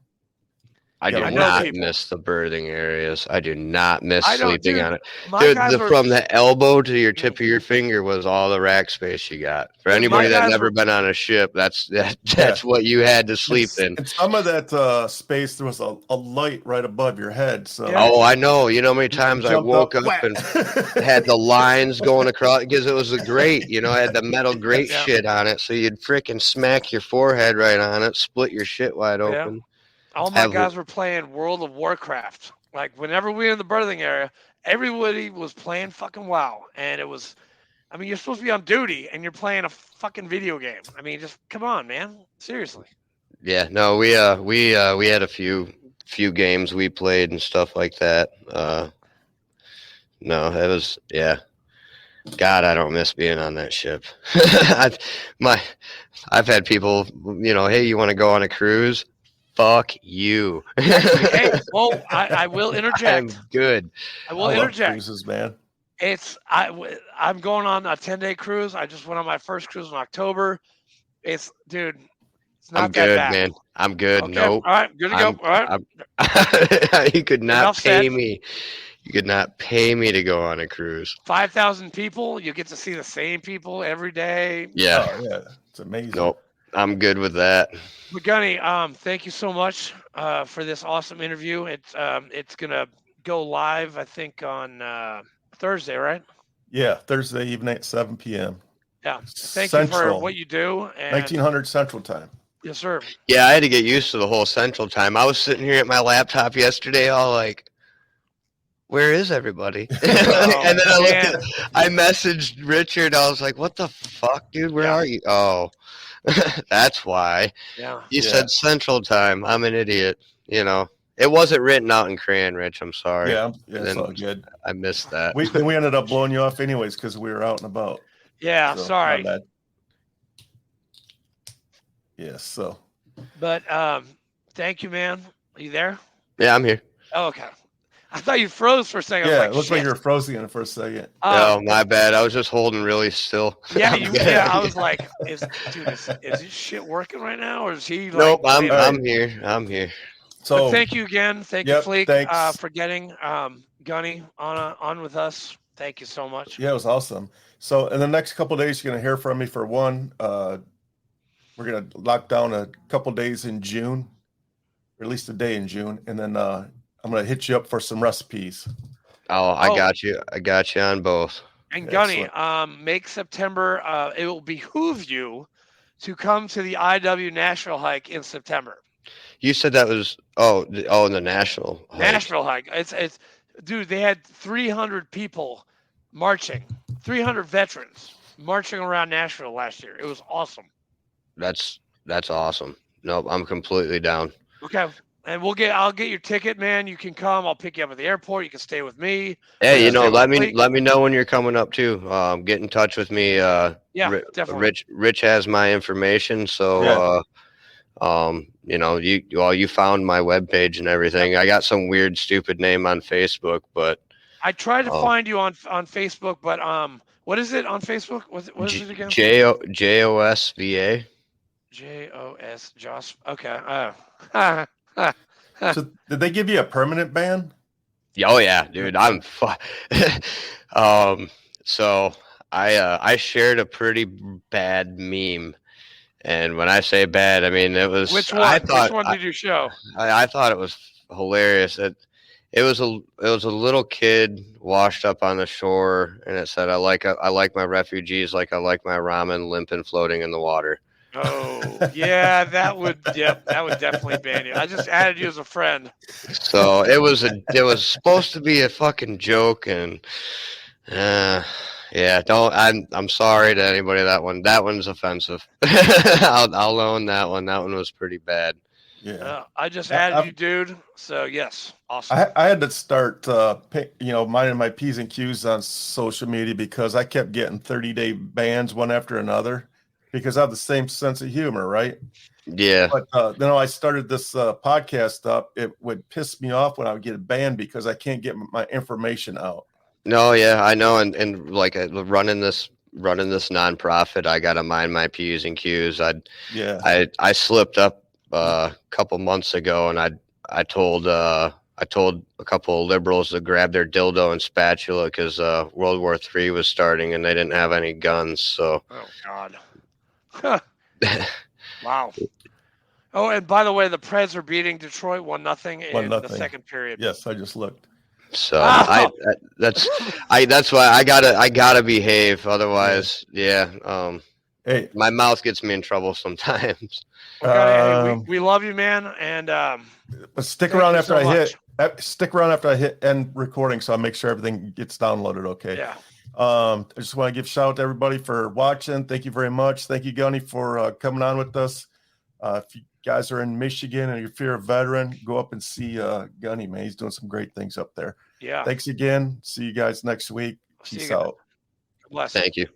I do not miss the berthing areas. I do not miss sleeping on it. Dude, from the elbow to your tip of your finger was all the rack space you got. For anybody that's never been on a ship, that's what you had to sleep in. And some of that space, there was a light right above your head. So I know. You know how many times I woke up and had the lines going across because it was a grate. It had the metal grate shit on it, so you'd freaking smack your forehead right on it, split your shit wide open. All my guys were playing World of Warcraft. Like, whenever we were in the berthing area, everybody was playing fucking WoW. And it was, I mean, you're supposed to be on duty, and you're playing a fucking video game. I mean, just come on, man. Seriously. Yeah, no, we had a few games we played and stuff like that. No, it was, God, I don't miss being on that ship. I've had people, hey, you want to go on a cruise? Fuck you. Hey, well, I will interject. I'm good. I will interject. Cruises, man. I'm going on a 10-day cruise. I just went on my first cruise in October. It's not that bad. Man. I'm good. Okay. Nope. All right, good to go. All right. You could not pay me. You could not pay me to go on a cruise. 5,000 people. You get to see the same people every day. Yeah. Oh, yeah. It's amazing. Nope. I'm good with that. But Gunne, thank you so much for this awesome interview. It's gonna go live, I think, on Thursday, right? Yeah, Thursday evening at 7 p.m. Yeah. Thank you for what you do. 1900 Central Time. Yes, sir. Yeah, I had to get used to the whole Central Time. I was sitting here at my laptop yesterday, all like, where is everybody? And then I messaged Richard. I was like, what the fuck, dude? Where are you? Oh, that's why. Yeah. You said Central Time. I'm an idiot. It wasn't written out in crayon, Rich. I'm sorry. Yeah, it's all good. I missed that. We ended up blowing you off anyways because we were out and about. Yeah, so, sorry. Yes, so. But thank you, man. Are you there? Yeah, I'm here. Oh, okay. I thought you froze for a second. Yeah, it looked like you were frozen for a second. Oh, my bad. I was just holding really still. Yeah, I was like, is this shit working right now, or is he? Like, nope, I'm here. I'm here. So thank you again. Thank you, Fleek, for getting Gunne on with us. Thank you so much. Yeah, it was awesome. So in the next couple of days, you're gonna hear from me for one. We're gonna lock down a couple of days in June, or at least a day in June, and then I'm gonna hit you up for some recipes. I got you. I got you on both. And Gunne, make September. It will behoove you to come to the IW National Hike in September. You said that was the National Hike. National Hike. It's dude. They had 300 people marching, 300 veterans marching around Nashville last year. It was awesome. That's awesome. Nope, I'm completely down. Okay. And I'll get your ticket, man. You can come. I'll pick you up at the airport. You can stay with me. Hey, let me know when you're coming up too. Get in touch with me. Definitely. Rich has my information, so you found my webpage and everything. I got some weird, stupid name on Facebook, but I tried to find you on Facebook, but what is it on Facebook? What is it again? JOSVA. JOS Josh. Okay. So did they give you a permanent ban? Oh yeah, dude. I'm so I shared a pretty bad meme, and when I say bad, I mean it was. Which one? Which one did you show? I thought it was hilarious. It was a little kid washed up on the shore, and it said, "I like my refugees like I like my ramen, limp and floating in the water." Oh yeah, that would definitely ban you. I just added you as a friend. So it was supposed to be a fucking joke, and I'm sorry to anybody that one's offensive. I'll own that one. That one was pretty bad. Yeah, I just added you, dude. So yes, awesome. I had to start, minding my P's and Q's on social media because I kept getting 30-day bans one after another because I have the same sense of humor, right? Yeah. But then I started this podcast up. It would piss me off when I would get banned because I can't get my information out. No, yeah, I know. And like running this nonprofit, I got to mind my P's and Q's. I slipped up a couple months ago, and I told a couple of liberals to grab their dildo and spatula because World War III was starting and they didn't have any guns. So, oh God, wow. Oh, and by the way, the Preds are beating Detroit 1-0 in the second period. Yes, I just looked. So that's why I gotta behave. Otherwise, yeah. Hey, my mouth gets me in trouble sometimes. We love you, man, and but stick around after I hit end recording, so I make sure everything gets downloaded. Okay. Yeah. I just want to give a shout out to everybody for watching. Thank you very much. Thank you, Gunne, for coming on with us. If you guys are in Michigan and you're a veteran, go up and see Gunne, man. He's doing some great things up there. Yeah. Thanks again. See you guys next week. Peace out. Bless. Thank you.